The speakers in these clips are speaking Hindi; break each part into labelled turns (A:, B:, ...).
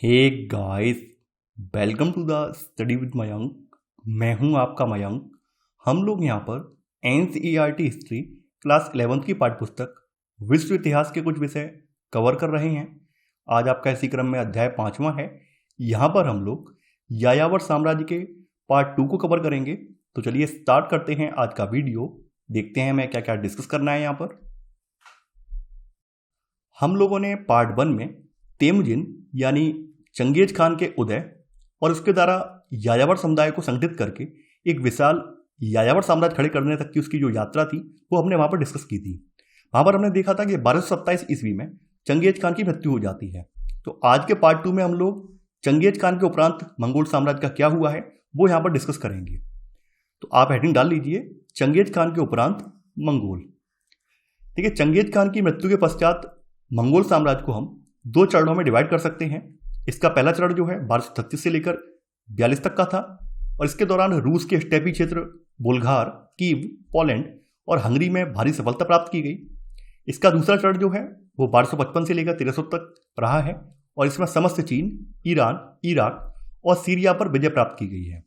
A: Hey guys, welcome to the study with Mayank. मैं हूं आपका मयंक। हम लोग यहां पर एनसीईआरटी हिस्ट्री क्लास 11th की पाठ्यपुस्तक विश्व इतिहास के कुछ विषय कवर कर रहे हैं। आज आपका इसी क्रम में अध्याय 5वां है। यहां पर हम लोग यायावर साम्राज्य के पार्ट 2 को कवर करेंगे। तो चलिए स्टार्ट करते हैं आज का वीडियो। देखते हैं मैं क्या क्या डिस्कस करना है। यहाँ पर हम लोगों ने पार्ट 1 में तेमुजिन यानी चंगेज खान के उदय और उसके द्वारा यायावर समुदाय को संगठित करके एक विशाल यायावर साम्राज्य खड़े करने तक की उसकी जो यात्रा थी वो हमने वहां पर डिस्कस की थी। वहां पर हमने देखा था कि 1227 ईस्वी में चंगेज खान की मृत्यु हो जाती है। तो आज के पार्ट 2 में हम लोग चंगेज खान के उपरांत मंगोल साम्राज्य का क्या हुआ है वो यहाँ पर डिस्कस करेंगे। तो आप हेडिंग डाल लीजिए, चंगेज खान के उपरांत मंगोल। ठीक है, चंगेज खान की मृत्यु के पश्चात मंगोल साम्राज्य को हम 2 चरणों में डिवाइड कर सकते हैं। इसका पहला चरण जो है 1236 से लेकर 42 तक का था और इसके दौरान रूस के स्टेपी क्षेत्र बुल्गार, कीव, पोलैंड और हंगरी में भारी सफलता प्राप्त की गई। इसका दूसरा चरण जो है वो 1255 से लेकर 1300 तक रहा है और इसमें समस्त चीन, ईरान, इराक और सीरिया पर विजय प्राप्त की गई है।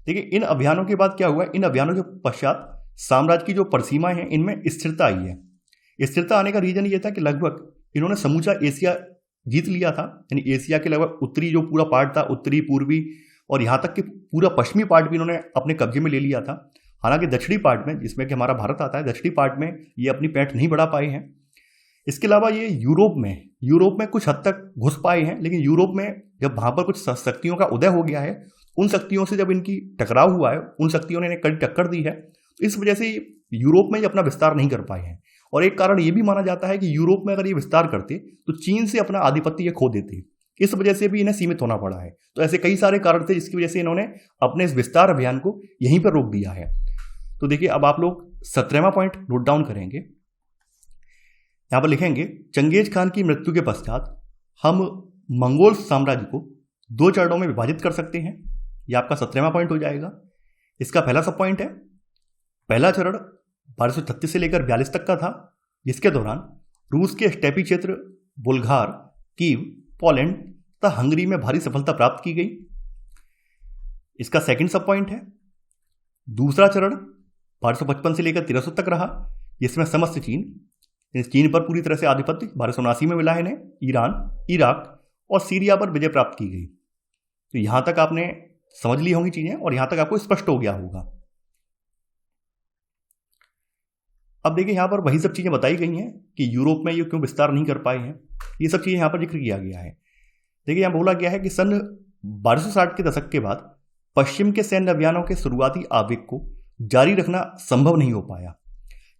A: देखिए, इन अभियानों के बाद क्या हुआ, इन अभियानों के पश्चात साम्राज्य की जो परिसीमाएं हैं इनमें स्थिरता आई है। स्थिरता आने का रीजन ये था कि लगभग इन्होंने समूचा एशिया जीत लिया था। यानी एशिया के लगभग उत्तरी जो पूरा पार्ट था, उत्तरी, पूर्वी और यहाँ तक कि पूरा पश्चिमी पार्ट भी इन्होंने अपने कब्जे में ले लिया था। हालांकि दक्षिणी पार्ट में, जिसमें कि हमारा भारत आता है, दक्षिणी पार्ट में ये अपनी पैठ नहीं बढ़ा पाए हैं। इसके अलावा ये यूरोप में कुछ हद तक घुस पाए हैं, लेकिन यूरोप में जब वहाँ पर कुछ शक्तियों का उदय हो गया है, उन शक्तियों से जब इनकी टकराव हुआ है, उन शक्तियों ने इन्हें कड़ी टक्कर दी है, तो इस वजह से यूरोप में ये अपना विस्तार नहीं कर पाए हैं। और एक कारण ये भी माना जाता है कि यूरोप में अगर ये विस्तार करते तो चीन से अपना आधिपत्य ये खो देते। इस वजह से भी इन्हें सीमित होना पड़ा है। तो ऐसे कई सारे कारण थे जिसकी वजह से इन्होंने अपने इस विस्तार अभियान को यहीं पर रोक दिया है। तो देखिए, अब आप लोग 17वां पॉइंट नोट डाउन करेंगे। यहां पर लिखेंगे, चंगेज खान की मृत्यु के पश्चात हम मंगोल साम्राज्य को 2 चरणों में विभाजित कर सकते हैं। यह आपका 17वां पॉइंट हो जाएगा। इसका पहला सब पॉइंट है, पहला चरण 1236 से लेकर 42 तक का था, जिसके दौरान रूस के स्टेपी क्षेत्र बुल्गार, कीव, पोलैंड तथा हंगरी में भारी सफलता प्राप्त की गई। इसका सेकंड सब पॉइंट है, दूसरा चरण 1255 से लेकर 1300 तक रहा, जिसमें समस्त चीन पर पूरी तरह से आधिपत्य 1279 में मिला है इन्हें, ईरान, इराक और सीरिया पर विजय प्राप्त की गई। तो यहां तक आपने समझ ली होंगी चीजें और यहां तक आपको स्पष्ट हो गया होगा। अब देखिए, यहां पर वही सब चीजें बताई गई हैं कि यूरोप में ये क्यों विस्तार नहीं कर पाए हैं। ये सब चीजें यहां पर जिक्र किया गया है। देखिए, यहां बोला गया है कि सन 1260 के दशक के बाद पश्चिम के सैन्य अभियानों के शुरुआती आवेग को जारी रखना संभव नहीं हो पाया।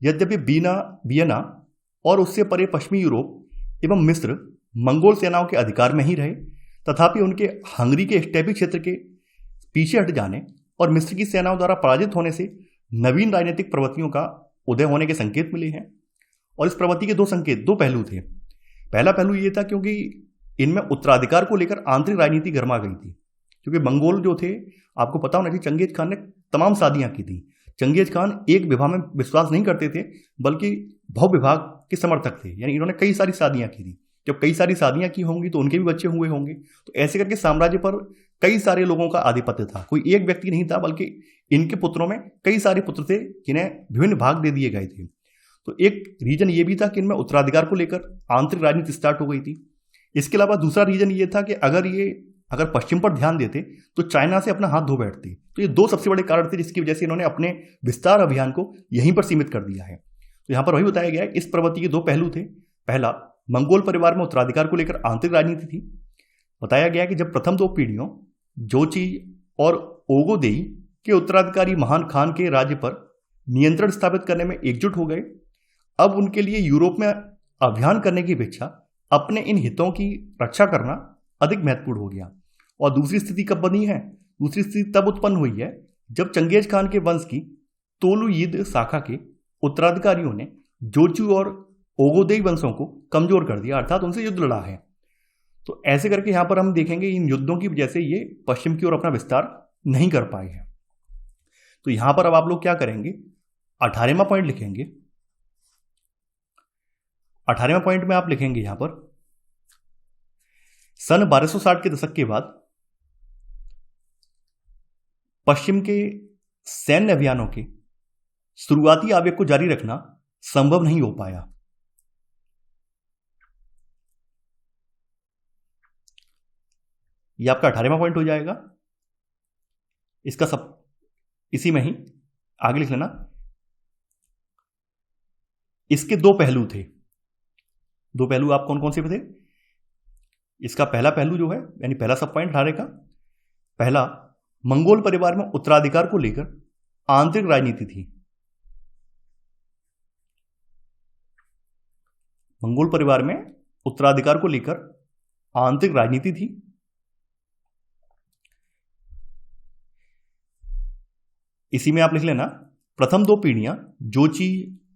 A: यद्यपि वियना और उससे परे पश्चिमी यूरोप एवं मिस्र मंगोल सेनाओं के अधिकार में ही रहे, तथापि उनके हंगरी के स्टेपी क्षेत्र के पीछे हट जाने और मिस्र की सेनाओं द्वारा पराजित होने से नवीन राजनीतिक प्रवृत्तियों का उदय होने के संकेत मिले हैं। और इस प्रवृत्ति के 2 पहलू थे। पहला पहलू ये था क्योंकि इनमें उत्तराधिकार को लेकर आंतरिक राजनीति गर्मा गई थी। क्योंकि मंगोल जो थे, आपको पता होना चाहिए, चंगेज खान ने तमाम शादियां की थी। चंगेज खान एक विवाह में विश्वास नहीं करते थे, बल्कि बहुविवाह के समर्थक थे। यानी इन्होंने कई सारी शादियां की थी। जब कई सारी शादियां की होंगी तो उनके भी बच्चे हुए होंगे। तो ऐसे करके साम्राज्य पर कई सारे लोगों का आधिपत्य था। कोई एक व्यक्ति नहीं था, बल्कि इनके पुत्रों में कई सारे पुत्र थे जिन्हें विभिन्न भाग दे दिए गए थे। तो एक रीजन ये भी था कि इनमें उत्तराधिकार को लेकर आंतरिक राजनीति स्टार्ट हो गई थी। इसके अलावा दूसरा रीजन ये था कि अगर पश्चिम पर ध्यान देते तो चाइना से अपना हाथ धो बैठते। तो ये 2 सबसे बड़े कारण थे जिसकी वजह से इन्होंने अपने विस्तार अभियान को यहीं पर सीमित कर दिया है। तो यहां पर वही बताया गया है, इस प्रवृत्ति के 2 पहलू थे। पहला, मंगोल परिवार में उत्तराधिकार को लेकर आंतरिक राजनीति थी। बताया गया कि जब प्रथम 2 पीढ़ियों जोची और ओगोदेई के उत्तराधिकारी महान खान के राज्य पर नियंत्रण स्थापित करने में एकजुट हो गए, अब उनके लिए यूरोप में अभियान करने की अपेक्षा अपने इन हितों की रक्षा करना अधिक महत्वपूर्ण हो गया। और दूसरी स्थिति कब बनी है? दूसरी स्थिति तब उत्पन्न हुई है जब चंगेज खान के वंश की तोलुयिद शाखा के उत्तराधिकारियों ने जोचू और ओगोदेई वंशों को कमजोर कर दिया, अर्थात उनसे युद्ध लड़ा है। तो ऐसे करके यहां पर हम देखेंगे इन युद्धों की वजह से ये पश्चिम की ओर अपना विस्तार नहीं कर पाए हैं। तो यहां पर अब आप लोग क्या करेंगे, 18वां पॉइंट लिखेंगे। 18वें पॉइंट में आप लिखेंगे यहां पर, सन 1260 के दशक के बाद पश्चिम के सैन्य अभियानों के शुरुआती आवेग को जारी रखना संभव नहीं हो पाया। यह आपका 18वां पॉइंट हो जाएगा। इसका सब इसी में ही आगे लिख लेना। इसके दो पहलू थे। दो पहलू आप कौन कौन से थे? इसका पहला पहलू जो है, यानी पहला सब पॉइंट 18 का पहला, मंगोल परिवार में उत्तराधिकार को लेकर आंतरिक राजनीति थी। मंगोल परिवार में उत्तराधिकार को लेकर आंतरिक राजनीति थी। इसी में आप लिख लेना, प्रथम दो पीढ़ियां जोची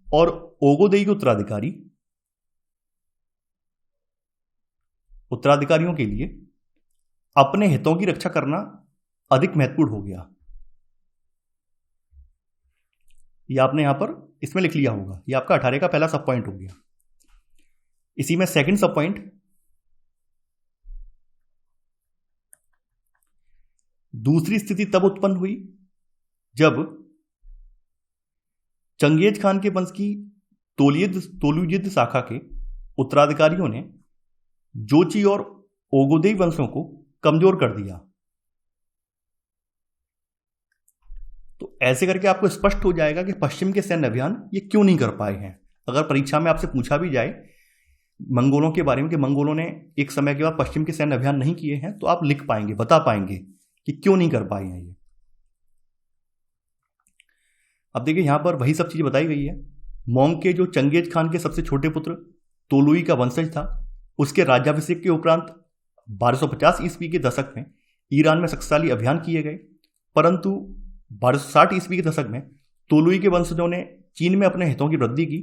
A: और ओगोदेई के उत्तराधिकारियों के लिए अपने हितों की रक्षा करना अधिक महत्वपूर्ण हो गया। यह आपने यहां पर इसमें लिख लिया होगा। यह आपका 18 का पहला सब पॉइंट हो गया। इसी में सेकंड सब पॉइंट, दूसरी स्थिति तब उत्पन्न हुई जब चंगेज खान के वंश की तोलुजिद शाखा के उत्तराधिकारियों ने जोची और ओगोदेई वंशों को कमजोर कर दिया। तो ऐसे करके आपको स्पष्ट हो जाएगा कि पश्चिम के सैन्य अभियान ये क्यों नहीं कर पाए हैं। अगर परीक्षा में आपसे पूछा भी जाए मंगोलों के बारे में कि मंगोलों ने एक समय के बाद पश्चिम के सैन्य अभियान नहीं किए हैं, तो आप लिख पाएंगे, बता पाएंगे कि क्यों नहीं कर पाए हैं ये। अब देखिए यहां पर वही सब चीजें बताई गई है। मोंग के जो चंगेज खान के सबसे छोटे पुत्र तोलुई का वंशज था, उसके राज्याभिषेक के उपरांत 1250 ईस्वी के दशक में ईरान में शक्तिशाली अभियान किए गए, परंतु 1260 ईस्वी के दशक में तोलुई के वंशजों ने चीन में अपने हितों की वृद्धि की।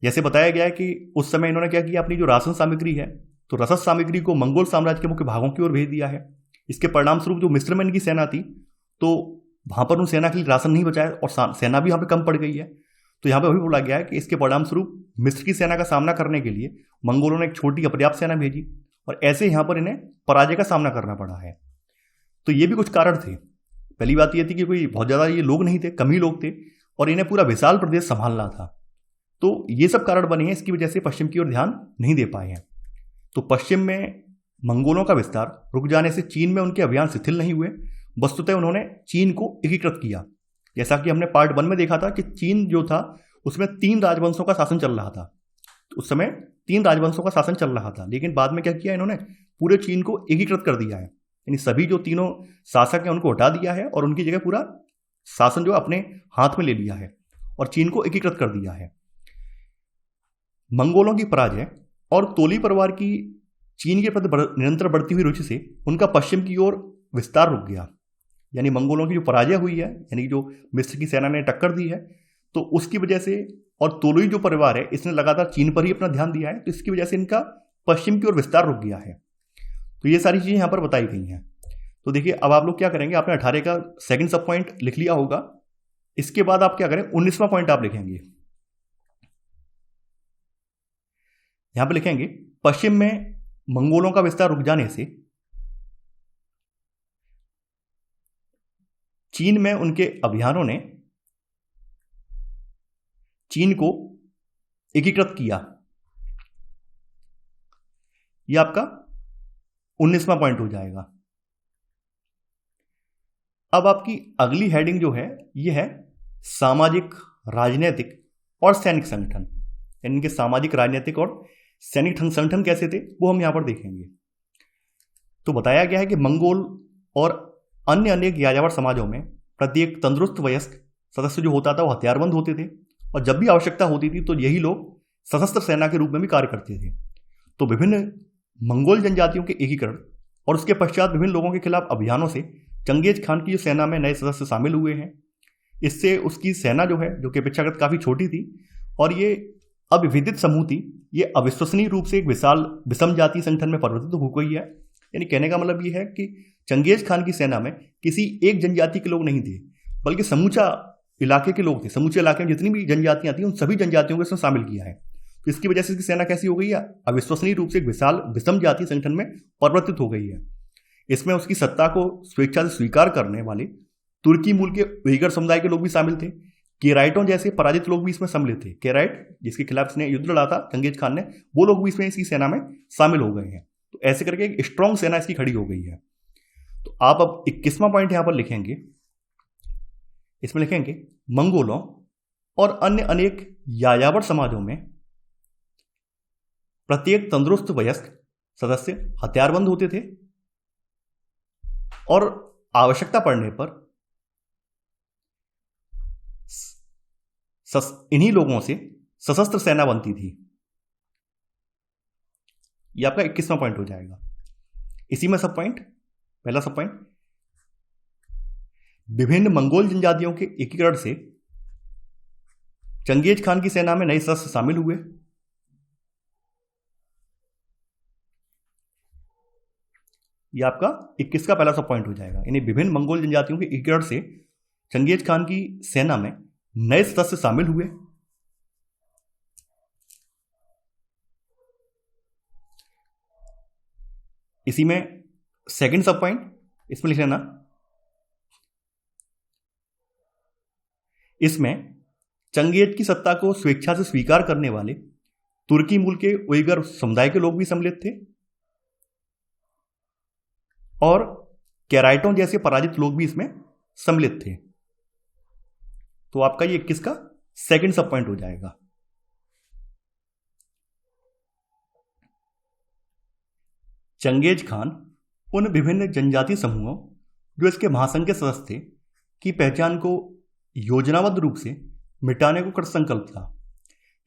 A: जैसे बताया गया है कि उस समय इन्होंने क्या किया, अपनी जो राशन सामग्री है, तो रसद सामग्री को मंगोल साम्राज्य के मुख्य भागों की ओर भेज दिया है। इसके परिणाम स्वरूप जो मिस्र में इनकी सेना थी, तो वहां पर उन सेना के लिए राशन नहीं बचाया और सेना भी यहां पर कम पड़ गई है। तो यहां पर वही बोला गया है कि इसके परिणाम स्वरूप मिस्र की सेना का सामना करने के लिए मंगोलों ने एक छोटी अपर्याप्त सेना भेजी और ऐसे यहां पर इन्हें पराजय का सामना करना पड़ा है। तो ये भी कुछ कारण थे। पहली बात यह थी कि कोई बहुत ज्यादा ये लोग नहीं थे, कम ही लोग थे और इन्हें पूरा विशाल प्रदेश संभालना था। तो ये सब कारण बने हैं, इसकी वजह से पश्चिम की ओर ध्यान नहीं दे पाए हैं। तो पश्चिम में मंगोलों का विस्तार रुक जाने से चीन में उनके अभियान शिथिल नहीं हुए, वस्तुतः उन्होंने चीन को एकीकृत किया। जैसा कि हमने पार्ट 1 में देखा था कि चीन जो था उसमें 3 राजवंशों का शासन चल रहा था। तो उस समय 3 राजवंशों का शासन चल रहा था, लेकिन बाद में क्या किया इन्होंने, पूरे चीन को एकीकृत कर दिया है। यानी सभी जो तीनों शासक हैं उनको हटा दिया है और उनकी जगह पूरा शासन जो अपने हाथ में ले लिया है और चीन को एकीकृत कर दिया है। मंगोलों की पराजय और तोली परिवार की चीन के प्रति निरंतर बढ़ती हुई रुचि से उनका पश्चिम की ओर विस्तार रुक गया। यानी मंगोलों की जो पराजय हुई है, यानी जो मिस्र की सेना ने टक्कर दी है, तो उसकी वजह से, और तोलुई जो परिवार है इसने लगातार चीन पर ही अपना ध्यान दिया है, तो इसकी वजह से इनका पश्चिम की ओर विस्तार रुक गया है। तो ये सारी चीजें यहां पर बताई गई हैं। तो देखिए अब आप लोग क्या करेंगे, आपने 18 का सेकंड सब पॉइंट लिख लिया होगा। इसके बाद आप क्या करें, 19वां पॉइंट आप लिखेंगे। यहां पर लिखेंगे, पश्चिम में मंगोलों का विस्तार रुक जाने से चीन में उनके अभियानों ने चीन को एकीकृत किया। यह आपका 19वां पॉइंट हो जाएगा। अब आपकी अगली हेडिंग जो है यह है सामाजिक, राजनीतिक और सैनिक संगठन। यानी इनके सामाजिक, राजनीतिक और सैनिक संगठन कैसे थे वो हम यहां पर देखेंगे। तो बताया गया है कि मंगोल और अन्य अनेक यायावर समाजों में प्रत्येक तंदुरुस्त वयस्क सदस्य जो होता था वो हथियारबंद होते थे और जब भी आवश्यकता होती थी तो यही लोग सशस्त्र सेना के रूप में भी कार्य करते थे। तो विभिन्न मंगोल जनजातियों के एकीकरण और उसके पश्चात विभिन्न लोगों के खिलाफ अभियानों से चंगेज खान की जो सेना में नए सदस्य शामिल हुए हैं। इससे उसकी सेना जो है, जो कि अपेक्षाकृत काफी छोटी थी और ये अविभेदित समूह थी, ये अविश्वसनीय रूप से एक विशाल विषम जातीय संगठन में परिवर्तित हो गई है। यानी कहने का मतलब ये है कि चंगेज खान की सेना में किसी एक जनजाति के लोग नहीं थे, बल्कि समूचा इलाके के लोग थे। समूचे इलाके में जितनी भी जनजातियां थी उन सभी जनजातियों को इसमें शामिल किया है। तो इसकी वजह से इसकी सेना कैसी हो गई है, अविश्वसनीय रूप से एक विशाल विषम जातीय संगठन में परिवर्तित हो गई है। इसमें उसकी सत्ता को स्वेच्छा से स्वीकार करने वाले तुर्की मूल के उइगर समुदाय के लोग भी शामिल थे। केराइटों जैसे पराजित लोग भी इसमें सम्मिलित थे। केराइट जिसके खिलाफ इसने युद्ध लड़ा था चंगेज खान ने, वो लोग भी इसमें इसकी सेना में शामिल हो गए हैं। तो ऐसे करके एक स्ट्रॉन्ग सेना इसकी खड़ी हो गई है। तो आप अब 21वां पॉइंट यहां पर लिखेंगे, इसमें लिखेंगे मंगोलों और अन्य अनेक यायावर समाजों में प्रत्येक तंदुरुस्त वयस्क सदस्य हथियारबंद होते थे और आवश्यकता पड़ने पर इन्हीं लोगों से सशस्त्र सेना बनती थी। यह आपका 21वां पॉइंट हो जाएगा। इसी में सब पॉइंट, पहला सब पॉइंट, विभिन्न मंगोल जनजातियों के एकीकरण से चंगेज खान की सेना में नए सदस्य शामिल हुए। यह आपका 21 का पहला सब पॉइंट हो जाएगा। यानी विभिन्न मंगोल जनजातियों के एकीकरण से चंगेज खान की सेना में नए सदस्य शामिल हुए। इसी में सेकंड सब पॉइंट, इसमें लिख लेना, इसमें चंगेज की सत्ता को स्वेच्छा से स्वीकार करने वाले तुर्की मूल के उइगर समुदाय के लोग भी सम्मिलित थे और कैराइटों जैसे पराजित लोग भी इसमें सम्मिलित थे। तो आपका ये 21 का सेकंड सब पॉइंट हो जाएगा। चंगेज खान उन विभिन्न जनजातीय समूहों जो इसके महासंघ के सदस्य थे की पहचान को योजनाबद्ध रूप से मिटाने को कृतसंकल्प था।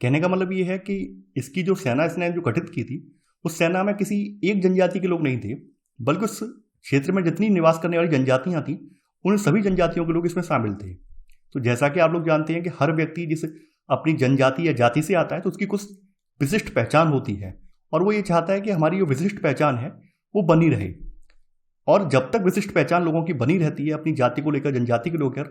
A: कहने का मतलब ये है कि इसकी जो सेना इसने जो गठित की थी उस सेना में किसी एक जनजाति के लोग नहीं थे, बल्कि उस क्षेत्र में जितनी निवास करने वाली जनजातियां थी उन सभी जनजातियों के लोग इसमें शामिल थे। तो जैसा कि आप लोग जानते हैं कि हर व्यक्ति जिस अपनी जनजाति या जाति से आता है तो उसकी कुछ विशिष्ट पहचान होती है और वो ये चाहता है कि हमारी जो विशिष्ट पहचान है वो बनी रहे। और जब तक विशिष्ट पहचान लोगों की बनी रहती है अपनी जाति को लेकर, जनजाति को लेकर,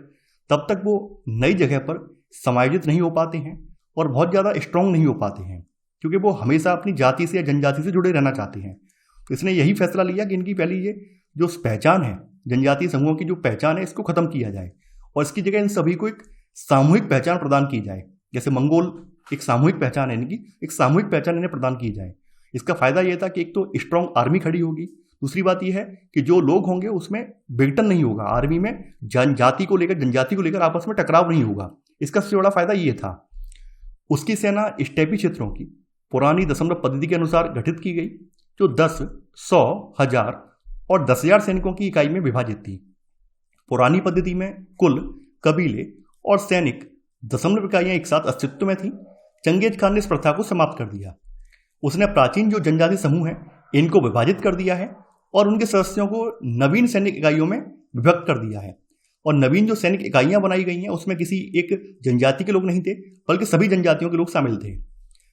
A: तब तक वो नई जगह पर समायोजित नहीं हो पाते हैं और बहुत ज़्यादा स्ट्रांग नहीं हो पाते हैं, क्योंकि वो हमेशा अपनी जाति से या जनजाति से जुड़े रहना चाहते हैं। तो इसने यही फैसला लिया कि इनकी पहले ये जो पहचान है, जनजातीय समूहों की जो पहचान है, इसको खत्म किया जाए और इसकी जगह इन सभी को एक सामूहिक पहचान प्रदान की जाए। जैसे मंगोल एक सामूहिक पहचान है इनकी, एक सामूहिक पहचान इन्हें प्रदान की जाए। इसका फायदा यह था कि एक तो स्ट्रांग आर्मी खड़ी होगी, दूसरी बात यह है कि जो लोग होंगे उसमें विघटन नहीं होगा, आर्मी में जनजाति को लेकर आपस में टकराव नहीं होगा। इसका सबसे बड़ा फायदा ये था। उसकी सेना स्टेपी क्षेत्रों की पुरानी दशमलव पद्धति के अनुसार गठित की गई, जो 10, 100, 1000 और 10,000 सैनिकों की इकाई में विभाजित थी। पुरानी पद्धति में कुल, कबीले और सैनिक दशमलव इकाइयां एक साथ अस्तित्व में थी। चंगेज खान ने इस प्रथा को समाप्त कर दिया। उसने प्राचीन जो जनजाति समूह हैं इनको विभाजित कर दिया है और उनके सदस्यों को नवीन सैनिक इकाइयों में विभक्त कर दिया है। और नवीन जो सैनिक इकाइयां बनाई गई हैं उसमें किसी एक जनजाति के लोग नहीं थे, बल्कि सभी जनजातियों के लोग शामिल थे।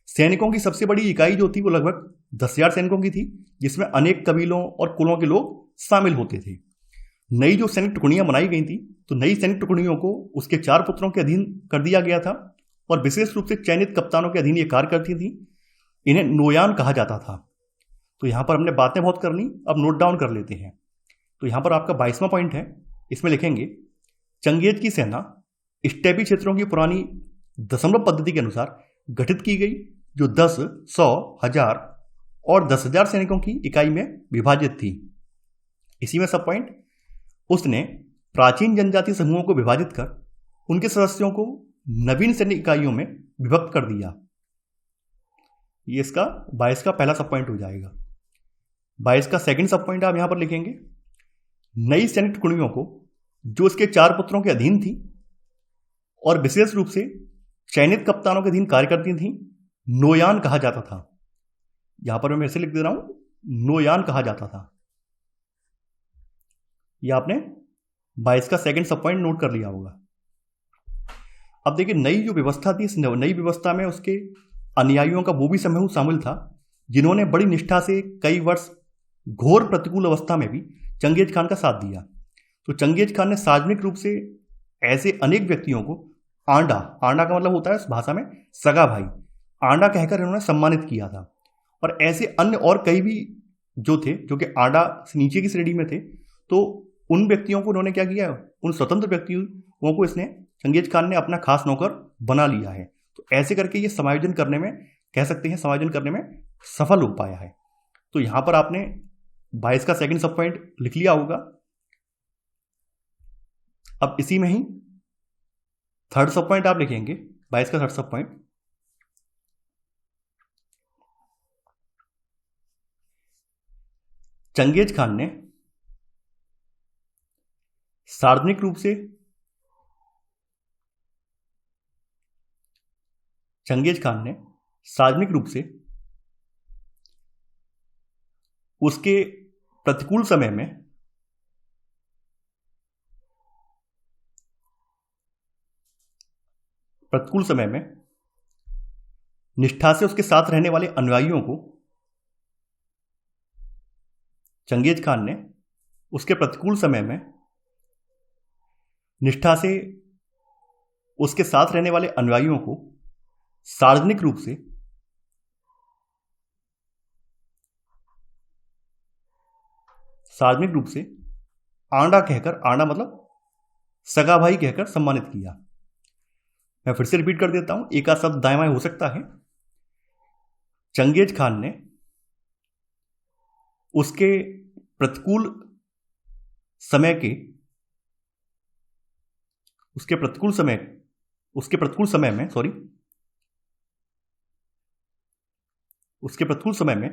A: सैनिकों की सबसे बड़ी इकाई जो थी वो लगभग 10,000 सैनिकों की थी, जिसमें अनेक कबीलों और कुलों के लोग शामिल होते थे। नई जो सैनिक टुकड़ियां बनाई गई थी, तो नई सैनिक टुकड़ियों को उसके 4 पुत्रों के अधीन कर दिया गया था और विशेष रूप से चयनित कप्तानों के अधीन ये कार्य करती थी। इन्हें नोयान कहा जाता था। तो यहां पर हमने बातें बहुत करनी, अब नोट डाउन कर लेते हैं। तो यहां पर आपका 22वां पॉइंट है, इसमें लिखेंगे चंगेज की सेना स्टेपी क्षेत्रों की पुरानी दशमलव पद्धति के अनुसार गठित की गई, जो 10, 100, 1000 और 10,000 सैनिकों की इकाई में विभाजित थी। इसी में सब पॉइंट, उसने प्राचीन जनजाति समूहों को विभाजित कर उनके सदस्यों को नवीन सैनिक इकाइयों में विभक्त कर दिया। ये इसका 22 का पहला सब पॉइंट हो जाएगा। 22 का सेकंड सब पॉइंट आप यहां पर लिखेंगे, नई सैनिक टुकड़ियों को जो इसके 4 पुत्रों के अधीन थी और विशेष रूप से चयनित कप्तानों के अधीन कार्य करती थी, नोयान कहा जाता था। यहां पर मैं ऐसे लिख दे रहा हूं, नोयान कहा जाता था। यह आपने 22 का सेकंड सब पॉइंट नोट कर लिया होगा। अब देखिए, नई जो व्यवस्था थी, इस नई व्यवस्था में उसके अनुयायियों का वो भी समूह शामिल था जिन्होंने बड़ी निष्ठा से कई वर्ष घोर प्रतिकूल अवस्था में भी चंगेज खान का साथ दिया। तो चंगेज खान ने सार्वजनिक रूप से ऐसे अनेक व्यक्तियों को आंडा का मतलब होता है इस भाषा में सगा भाई, आंडा कहकर इन्होंने सम्मानित किया था। और ऐसे अन्य और कई भी जो थे, जो कि आंडा से नीचे की श्रेणी में थे, तो उन व्यक्तियों को उन्होंने क्या किया, उन स्वतंत्र व्यक्तियों को इसने, चंगेज खान ने अपना खास नौकर बना लिया है। तो ऐसे करके ये समायोजन करने में, कह सकते हैं समायोजन करने में सफल हो पाया है। तो यहां पर आपने 22 का सेकंड सब पॉइंट लिख लिया होगा। अब इसी में ही थर्ड सब पॉइंट आप लिखेंगे, 22 का थर्ड सब पॉइंट। चंगेज खान ने सार्वजनिक रूप से, चंगेज खान ने सार्वजनिक रूप से उसके प्रतिकूल समय में निष्ठा से उसके साथ रहने वाले अनुयायियों को, चंगेज खान ने उसके प्रतिकूल समय में निष्ठा से उसके साथ रहने वाले अनुयायियों को सार्वजनिक रूप से आंडा कहकर, आंडा मतलब सगा भाई कहकर सम्मानित किया। मैं फिर से रिपीट कर देता हूं, एक आध शब्द दाएं बाएं हो सकता है। चंगेज खान ने उसके प्रतिकूल समय में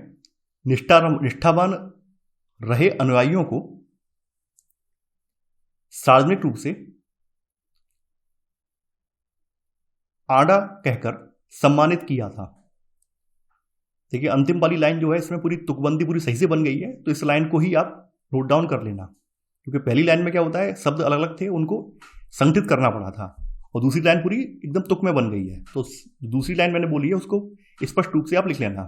A: निष्ठावान रहे अनुयायियों को सार्वजनिक रूप से आंडा कहकर सम्मानित किया था। देखिए अंतिम वाली लाइन जो है, इसमें पूरी तुकबंदी पूरी सही से बन गई है, तो इस लाइन को ही आप नोट डाउन कर लेना, क्योंकि पहली लाइन में क्या होता है, शब्द अलग अलग थे, उनको संगठित करना पड़ा था, और दूसरी लाइन पूरी एकदम तुक में बन गई है। तो दूसरी लाइन मैंने बोली है, उसको स्पष्ट रूप से आप लिख लेना।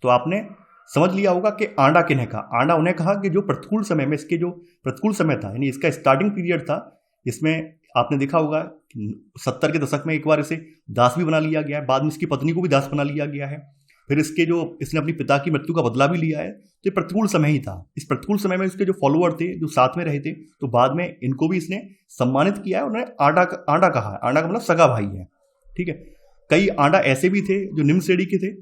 A: तो आपने समझ लिया होगा कि आंडा किन्हें कहा। आंडा उन्हें कहा कि जो प्रतिकूल समय में, इसके जो प्रतिकूल समय था, यानी इसका स्टार्टिंग पीरियड था, इसमें आपने देखा होगा 70 के दशक में एक बार इसे दास भी बना लिया गया है, बाद में इसकी पत्नी को भी दास बना लिया गया है, फिर इसने अपनी पिता की मृत्यु का बदला भी लिया है। तो ये प्रतिकूल समय ही था। इस प्रतिकूल समय में इसके जो फॉलोअर थे, जो साथ में रहे थे, तो बाद में इनको भी इसने सम्मानित किया है, उन्हें आंडा कहा है। आंडा का मतलब सगा भाई है, ठीक है। कई आंडा ऐसे भी थे जो निम्न श्रेणी के थे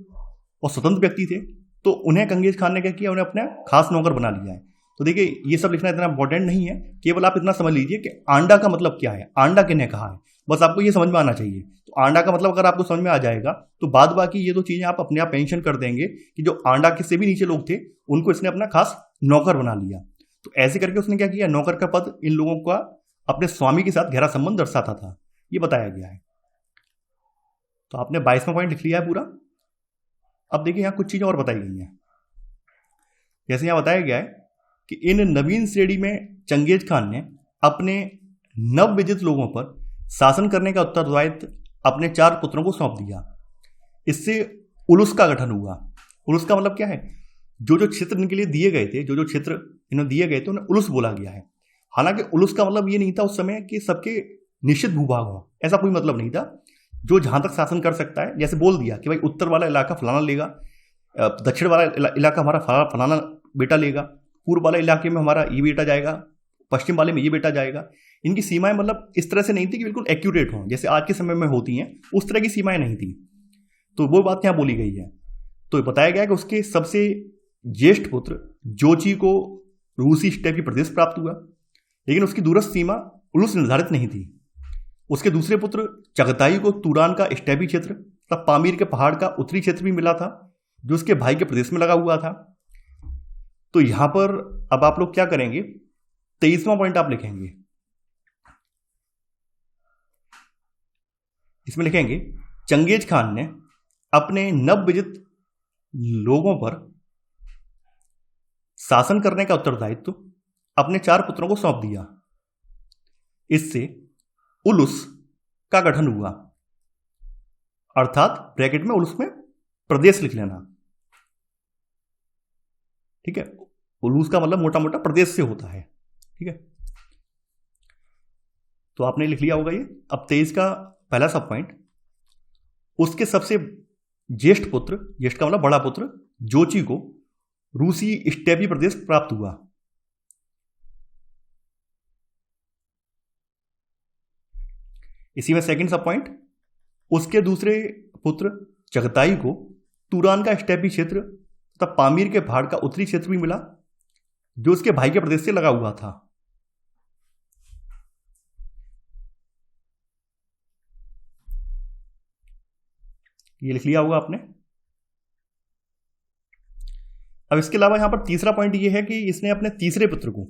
A: और स्वतंत्र व्यक्ति थे, तो उन्हें चंगेज खान ने क्या किया, उन्हें अपना खास नौकर बना लिया है। तो देखिए ये सब लिखना इतना इंपॉर्टेंट नहीं है, केवल आप इतना समझ लीजिए कि आंडा का मतलब क्या है, आंडा किन्हें कहा है, बस आपको ये समझ में आना चाहिए। तो आंडा का मतलब अगर आपको समझ में आ जाएगा, तो बाद बाकी ये दो चीजें आप अपने आप मेंशन कर देंगे कि जो आंडा के से भी नीचे लोग थे, उनको इसने अपना खास नौकर बना लिया। तो ऐसे करके उसने क्या किया, नौकर का पद इन लोगों का अपने स्वामी के साथ गहरा संबंध दर्शाता था, ये बताया गया है। तो आपने 22वां पॉइंट लिख लिया है पूरा। अब देखिए यहां कुछ चीजें और बताई गई हैं। जैसे यहां बताया गया है कि इन नवीन श्रेणी में चंगेज खान ने अपने नवविदित लोगों पर शासन करने का उत्तरदायित्व अपने 4 पुत्रों को सौंप दिया। इससे उलूस का गठन हुआ। उलूस का मतलब क्या है, जो क्षेत्र इनके लिए दिए गए थे, जो क्षेत्र इन्हें दिए गए थे, उन्हें उलूस बोला गया है। हालांकि उलूस का मतलब ये नहीं था उस समय कि सबके निश्चित भूभाग हो, ऐसा कोई मतलब नहीं था। जो जहां तक शासन कर सकता है, जैसे बोल दिया कि भाई उत्तर वाला इलाका फलाना लेगा, दक्षिण वाला इलाका हमारा फलाना बेटा लेगा, पूर्व वाले इलाके में हमारा ये बेटा जाएगा, पश्चिम वाले में ये बेटा जाएगा। इनकी सीमाएं मतलब इस तरह से नहीं थी कि बिल्कुल एक्यूरेट हों, जैसे आज के समय में होती हैं, उस तरह की सीमाएं नहीं थी। तो वो बात यहाँ बोली गई है। तो बताया गया कि उसके सबसे ज्येष्ठ पुत्र जोची को रूसी स्टेप की प्रदेश प्राप्त हुआ, लेकिन उसकी दूरस्थ सीमा उलूस निर्धारित नहीं थी। उसके दूसरे पुत्र चगताई को तुरान का स्टेपी क्षेत्र तथा पामीर के पहाड़ का उत्तरी क्षेत्र भी मिला था, जो उसके भाई के प्रदेश में लगा हुआ था। तो यहां पर अब आप लोग क्या करेंगे, 23वां पॉइंट आप लिखेंगे। इसमें लिखेंगे चंगेज खान ने अपने नवविदित लोगों पर शासन करने का उत्तरदायित्व अपने 4 पुत्रों को सौंप दिया। इससे उलूस का गठन हुआ, अर्थात ब्रैकेट में उलूस में प्रदेश लिख लेना, ठीक है। उलूस का मतलब मोटा मोटा प्रदेश से होता है, ठीक है। तो आपने लिख लिया होगा ये। अब 23 का पहला सब पॉइंट, उसके सबसे ज्येष्ठ पुत्र, ज्येष्ठ का मतलब बड़ा पुत्र, जोची को रूसी स्टेपी प्रदेश प्राप्त हुआ। इसी में सेकंड सब पॉइंट, उसके दूसरे पुत्र चगताई को तुरान का स्टेपी क्षेत्र तथा पामीर के पहाड़ का उत्तरी क्षेत्र भी मिला, जो उसके भाई के प्रदेश से लगा हुआ था। ये लिख लिया होगा आपने। अब इसके अलावा यहां पर तीसरा पॉइंट ये है कि इसने अपने तीसरे पुत्र को,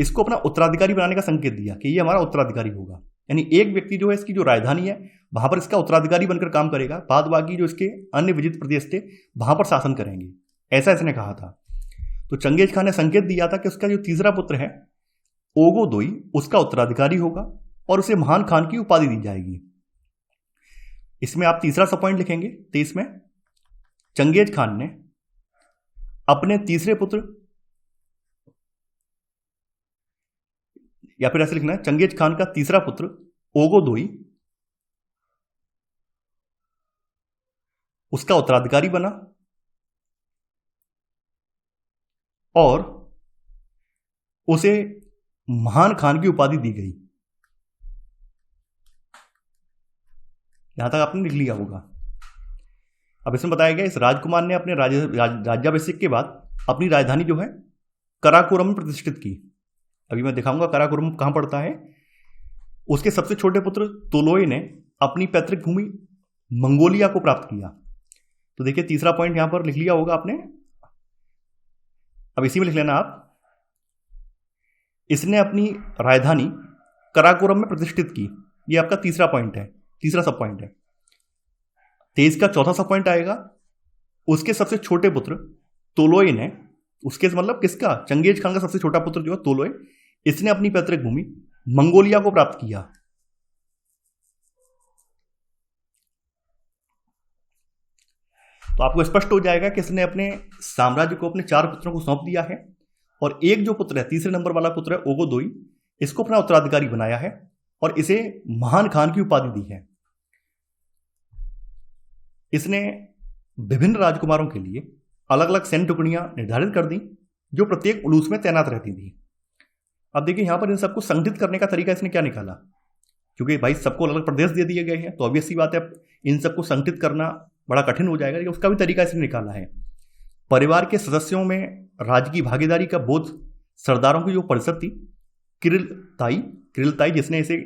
A: इसको अपना उत्तराधिकारी बनाने का संकेत दिया कि ये हमारा उत्तराधिकारी होगा। यानी एक व्यक्ति जो है इसकी जो राजधानी है वहां पर इसका उत्तराधिकारी बनकर काम करेगा, बाद बाकी जो इसके अन्य विजित प्रदेश थे वहां पर शासन करेंगे, ऐसा इसने कहा था। तो चंगेज खान ने संकेत दिया था कि उसका जो तीसरा पुत्र है ओगोदोई उसका उत्तराधिकारी होगा और उसे महान खान की उपाधि दी जाएगी। इसमें आप तीसरा सब पॉइंट लिखेंगे। 23 में चंगेज खान ने अपने तीसरे पुत्र, या फिर ऐसे लिखना है, चंगेज खान का तीसरा पुत्र ओगोदोई उसका उत्तराधिकारी बना और उसे महान खान की उपाधि दी गई। यहां तक आपने लिख लिया होगा। अब इसमें बताया गया इस राजकुमार ने अपने राज्याभिषेक के बाद अपनी राजधानी जो है कराकोरम में प्रतिष्ठित की। अभी मैं दिखाऊंगा कराकोरम कहां पड़ता है। उसके सबसे छोटे पुत्र तोलोए ने अपनी पैतृक भूमि मंगोलिया को प्राप्त किया। तो देखिए तीसरा पॉइंट यहां पर लिख लिया होगा आपने। अब इसी में लिख लेना आप, इसने अपनी राजधानी कराकोरम में प्रतिष्ठित की। ये आपका तीसरा पॉइंट है, तीसरा सब पॉइंट है। 23 का चौथा सब पॉइंट आएगा, उसके सबसे छोटे पुत्र तोलोए ने, उसके मतलब किसका, चंगेज खान का सबसे छोटा पुत्र जो है तोलोए, इसने अपनी पैतृक भूमि मंगोलिया को प्राप्त किया। तो आपको स्पष्ट हो जाएगा कि इसने अपने साम्राज्य को अपने 4 पुत्रों को सौंप दिया है और एक जो पुत्र है, तीसरे नंबर वाला पुत्र है ओगोदोई, इसको अपना उत्तराधिकारी बनाया है और इसे महान खान की उपाधि दी है। इसने विभिन्न राजकुमारों के लिए अलग अलग सैन्य टुकड़ियां निर्धारित कर दी जो प्रत्येक उलूस में तैनात रहती थी। अब देखिए यहां पर इन सबको संगठित करने का तरीका इसने क्या निकाला, क्योंकि भाई सबको अलग अलग प्रदेश दे दिए गए हैं तो ऑब्वियस सी बात है इन सबको संगठित करना बड़ा कठिन हो जाएगा, लेकिन उसका भी तरीका इसने निकाला है। परिवार के सदस्यों में राज्य की भागीदारी का बोध सरदारों की जो परिषद थी किरिलताई जिसने इसे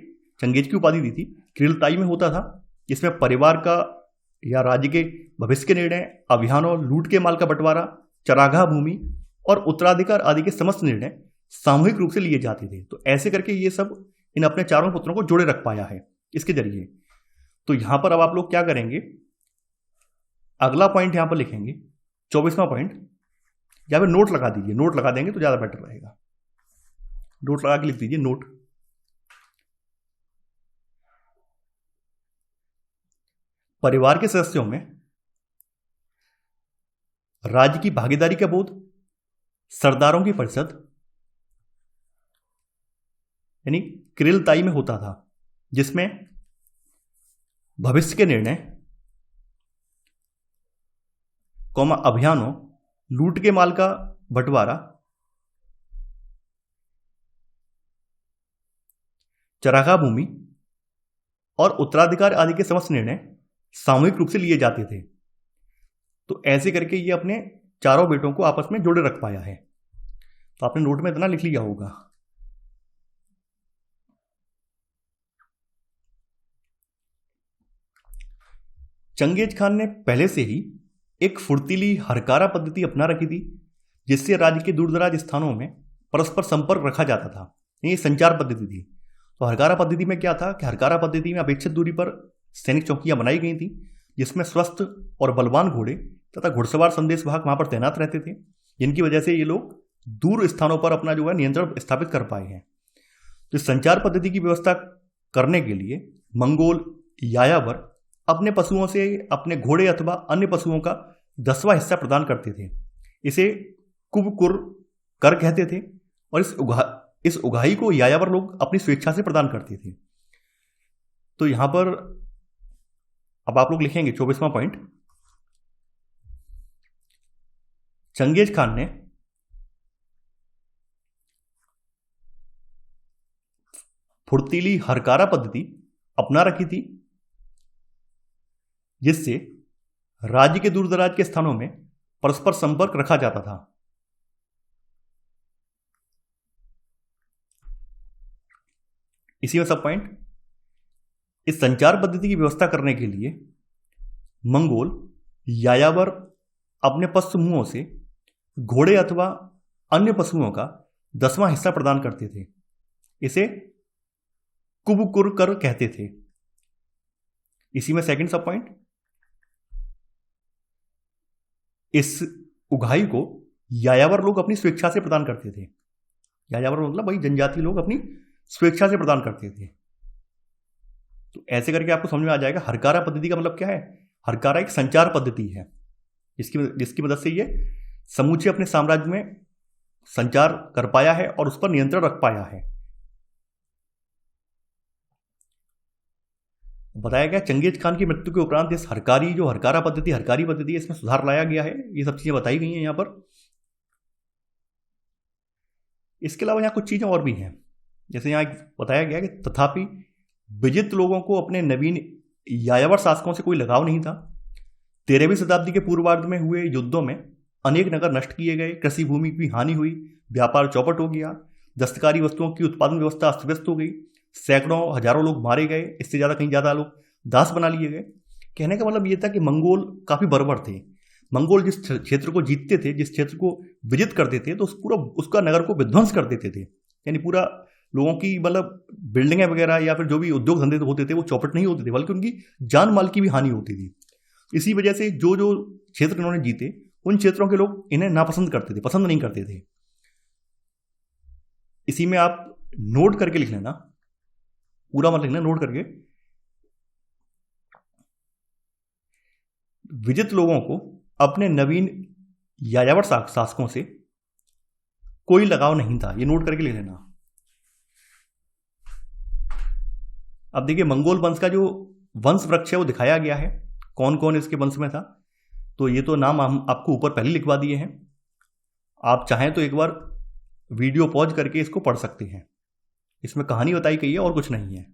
A: चंगेज की उपाधि दी थी, किरिलताई में होता था, जिसमें परिवार का या राज्य के भविष्य के निर्णय, अभियानों, लूट के माल का बंटवारा, चरागाह भूमि और उत्तराधिकार आदि के समस्त निर्णय सामूहिक रूप से लिए जाते थे। तो ऐसे करके ये सब इन अपने 4 पुत्रों को जोड़े रख पाया है इसके जरिए। तो यहां पर अब आप लोग क्या करेंगे, अगला पॉइंट यहां पर लिखेंगे 24वां पॉइंट, या फिर नोट लगा दीजिए, नोट लगा देंगे तो ज्यादा बेटर रहेगा। नोट लगा के लिख दीजिए नोट। परिवार के सदस्यों में राज्य की भागीदारी का बोध सरदारों की परिषद यानी किरिलताई में होता था, जिसमें भविष्य के निर्णय, अभियानों, लूट के माल का बंटवारा, चरागाह भूमि और उत्तराधिकार आदि के समस्त निर्णय सामूहिक रूप से लिए जाते थे। तो ऐसे करके ये अपने 4 बेटों को आपस में जोड़े रख पाया है। तो आपने नोट में इतना लिख लिया होगा। चंगेज खान ने पहले से ही एक फुर्तीली हरकारा पद्धति अपना रखी थी, जिससे राज्य के दूरदराज स्थानों में परस्पर संपर्क रखा जाता था। ये संचार पद्धति थी। तो हरकारा पद्धति में क्या था कि हरकारा पद्धति में अपेक्षित दूरी पर सैनिक चौकियां बनाई गई थी, जिसमें स्वस्थ और बलवान घोड़े तथा घुड़सवार संदेश वाहक वहां पर तैनात रहते थे, जिनकी वजह से ये लोग दूर स्थानों पर अपना जो है नियंत्रण स्थापित कर पाए हैं। तो संचार पद्धति की व्यवस्था करने के लिए मंगोल यायावर अपने पशुओं से अपने घोड़े अथवा अन्य पशुओं का 10वां हिस्सा प्रदान करते थे। इसे कुबकुर कर कहते थे और इस उगाही को यायावर लोग अपनी स्वेच्छा से प्रदान करते थे। तो यहां पर अब आप लोग लिखेंगे 24वां पॉइंट, चंगेज खान ने फुर्तीली हरकारा पद्धति अपना रखी थी, जिससे राज्य के दूरदराज के स्थानों में परस्पर संपर्क रखा जाता था। इसी में सब पॉइंट, इस संचार पद्धति की व्यवस्था करने के लिए मंगोल यायावर अपने पशु समूहों से घोड़े अथवा अन्य पशुओं का 10वां हिस्सा प्रदान करते थे। इसे कुबकुरकर कहते थे। इसी में सेकंड सब पॉइंट, इस उगाही को यायावर लोग अपनी स्वेच्छा से प्रदान करते थे। यायावर मतलब भाई जनजाति लोग अपनी स्वेच्छा से प्रदान करते थे। तो ऐसे करके आपको समझ में आ जाएगा हरकारा पद्धति का मतलब क्या है। हरकारा एक संचार पद्धति है जिसकी मदद से ये समूचे अपने साम्राज्य में संचार कर पाया है और उस पर नियंत्रण रख पाया है। बताया गया चंगेज खान की मृत्यु के उपरांत इस हरकारा पद्धति है, इसमें सुधार लाया गया है। ये सब चीजें बताई गई हैं यहां पर। इसके अलावा यहां कुछ चीजें और भी हैं, जैसे यहां बताया गया कि तथापि विजित लोगों को अपने नवीन यायावर शासकों से कोई लगाव नहीं था। 13वीं शताब्दी के पूर्वार्ध में हुए युद्धों में अनेक नगर नष्ट किए गए, कृषि भूमि की हानि हुई, व्यापार चौपट हो गया, दस्तकारी वस्तुओं की उत्पादन व्यवस्था अस्त व्यस्त हो गई, सैकड़ों हजारों लोग मारे गए, इससे कहीं ज़्यादा लोग दास बना लिए गए। कहने का मतलब ये था कि मंगोल काफ़ी बर्बर थे। मंगोल जिस क्षेत्र को जीतते थे, जिस क्षेत्र को विजित करते थे, तो उसका नगर को विध्वंस कर देते थे। यानी पूरा लोगों की मतलब बिल्डिंगें वगैरह या फिर जो भी उद्योग धंधे होते थे वो चौपट नहीं होते थे, बल्कि उनकी जान माल की भी हानि होती थी। इसी वजह से जो जो क्षेत्र इन्होंने जीते उन क्षेत्रों के लोग इन्हें नापसंद करते थे, पसंद नहीं करते थे। इसी में आप नोट करके लिख लेना, पूरा मत लिखना, नोट करके। विजित लोगों को अपने नवीन यायावर शासकों से कोई लगाव नहीं था, ये नोट करके लिख लेना। अब देखिए मंगोल वंश का जो वंश वृक्ष है वो दिखाया गया है, कौन कौन इसके वंश में था। तो ये तो नाम हम आपको ऊपर पहले लिखवा दिए हैं। आप चाहें तो एक बार वीडियो पॉज करके इसको पढ़ सकते हैं। इसमें कहानी बताई गई है और कुछ नहीं है।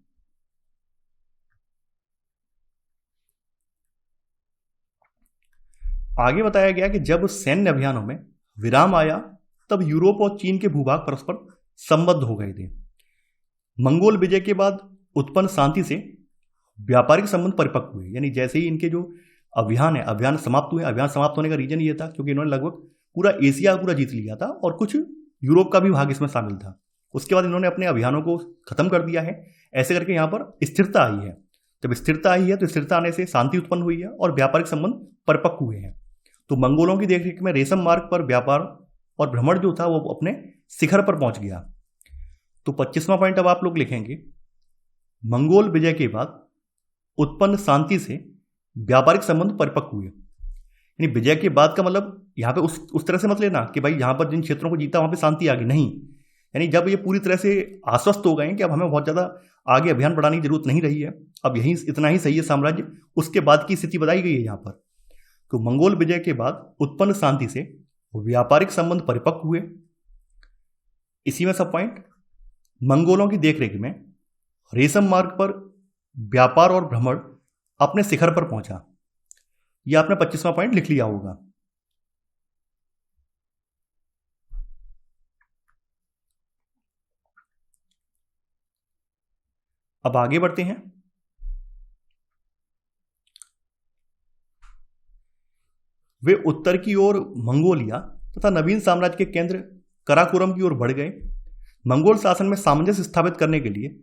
A: आगे बताया गया कि जब सैन्य अभियानों में विराम आया तब यूरोप और चीन के भूभाग परस्पर संबद्ध हो गए थे। मंगोल विजय के बाद उत्पन्न शांति से व्यापारिक संबंध परिपक्व हुए। यानी जैसे ही इनके जो अभियान समाप्त हुए, अभियान समाप्त होने का रीजन ये था क्योंकि इन्होंने लगभग पूरा एशिया पूरा जीत लिया था और कुछ यूरोप का भी भाग इसमें शामिल था। उसके बाद इन्होंने अपने अभियानों को खत्म कर दिया है। ऐसे करके यहाँ पर स्थिरता आई है। जब स्थिरता आई है तो स्थिरता आने से शांति उत्पन्न हुई है और व्यापारिक संबंध परिपक्व हुए हैं। तो मंगोलों की देखरेख में रेशम मार्ग पर व्यापार और भ्रमण जो था वो अपने शिखर पर पहुंच गया। तो 25वां पॉइंट अब आप लोग लिखेंगे, मंगोल विजय के बाद उत्पन्न शांति से व्यापारिक संबंध परिपक्व हुए। यानी विजय के बाद का मतलब यहाँ पे उस तरह से मत लेना कि भाई यहाँ पर जिन क्षेत्रों को जीता वहां पे शांति आ गई, नहीं। यानी जब ये पूरी तरह से आश्वस्त हो गए कि अब हमें बहुत ज्यादा आगे अभियान बढ़ाने की जरूरत नहीं रही है, अब यही इतना ही सही है साम्राज्य, उसके बाद की स्थिति बताई गई है यहाँ पर। तो मंगोल विजय के बाद उत्पन्न शांति से व्यापारिक संबंध परिपक्व हुए। इसी में सब पॉइंट, मंगोलों की देखरेख में रेशम मार्ग पर व्यापार और भ्रमण अपने शिखर पर पहुंचा। यह आपने 25वां पॉइंट लिख लिया होगा। अब आगे बढ़ते हैं। वे उत्तर की ओर मंगोलिया तथा नवीन साम्राज्य के केंद्र कराकोरम की ओर बढ़ गए। मंगोल शासन में सामंजस्य स्थापित करने के लिए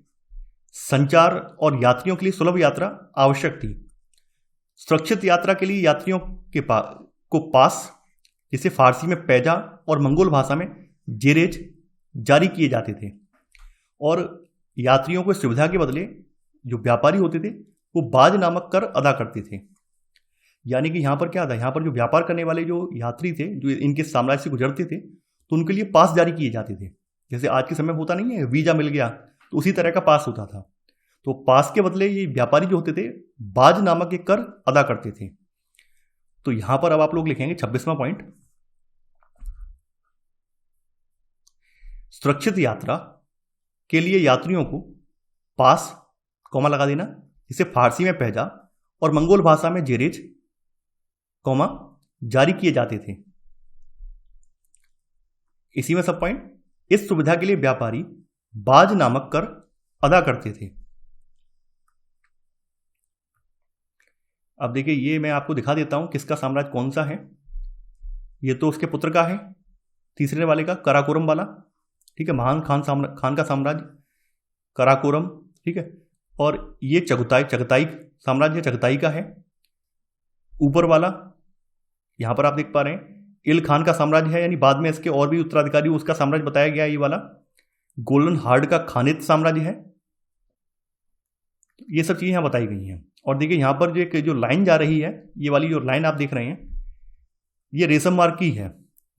A: संचार और यात्रियों के लिए सुलभ यात्रा आवश्यक थी। सुरक्षित यात्रा के लिए यात्रियों के पास, जिसे फारसी में पैजा और मंगोल भाषा में जेरेज जारी किए जाते थे। और यात्रियों को सुविधा के बदले जो व्यापारी होते थे वो बाज नामक कर अदा करते थे। यानी कि यहाँ पर क्या था, यहाँ पर जो व्यापार करने वाले जो यात्री थे, जो इनके साम्राज्य से गुजरते थे, तो उनके लिए पास जारी किए जाते थे। जैसे आज के समय में होता नहीं है, वीजा मिल गया, तो उसी तरह का पास होता था। तो पास के बदले ये व्यापारी जो होते थे बाज नामक एक कर अदा करते थे। तो यहां पर अब आप लोग लिखेंगे 26वां पॉइंट, सुरक्षित यात्रा के लिए यात्रियों को पास कॉमा लगा देना, इसे फारसी में पहजा और मंगोल भाषा में जेरेज कॉमा जारी किए जाते थे। इसी में सब पॉइंट, इस सुविधा के लिए व्यापारी बाज नामक कर अदा करते थे। अब देखिए ये मैं आपको दिखा देता हूं किसका साम्राज्य कौन सा है। ये तो उसके पुत्र का है, तीसरे वाले का, कराकोरम वाला, ठीक है, महान खान का साम्राज्य कराकोरम, ठीक है। और ये चगताई साम्राज्य चगताई का है। ऊपर वाला यहां पर आप देख पा रहे हैं इल खान का साम्राज्य है, यानी बाद में इसके और भी उत्तराधिकारी उसका साम्राज्य बताया गया है। ये वाला गोल्डन हार्ड का खानित साम्राज्य है। ये सब चीजें यहां बताई गई हैं। और देखिए यहां पर जो लाइन जा रही है, ये वाली जो लाइन आप देख रहे हैं, ये रेशम मार्ग की है,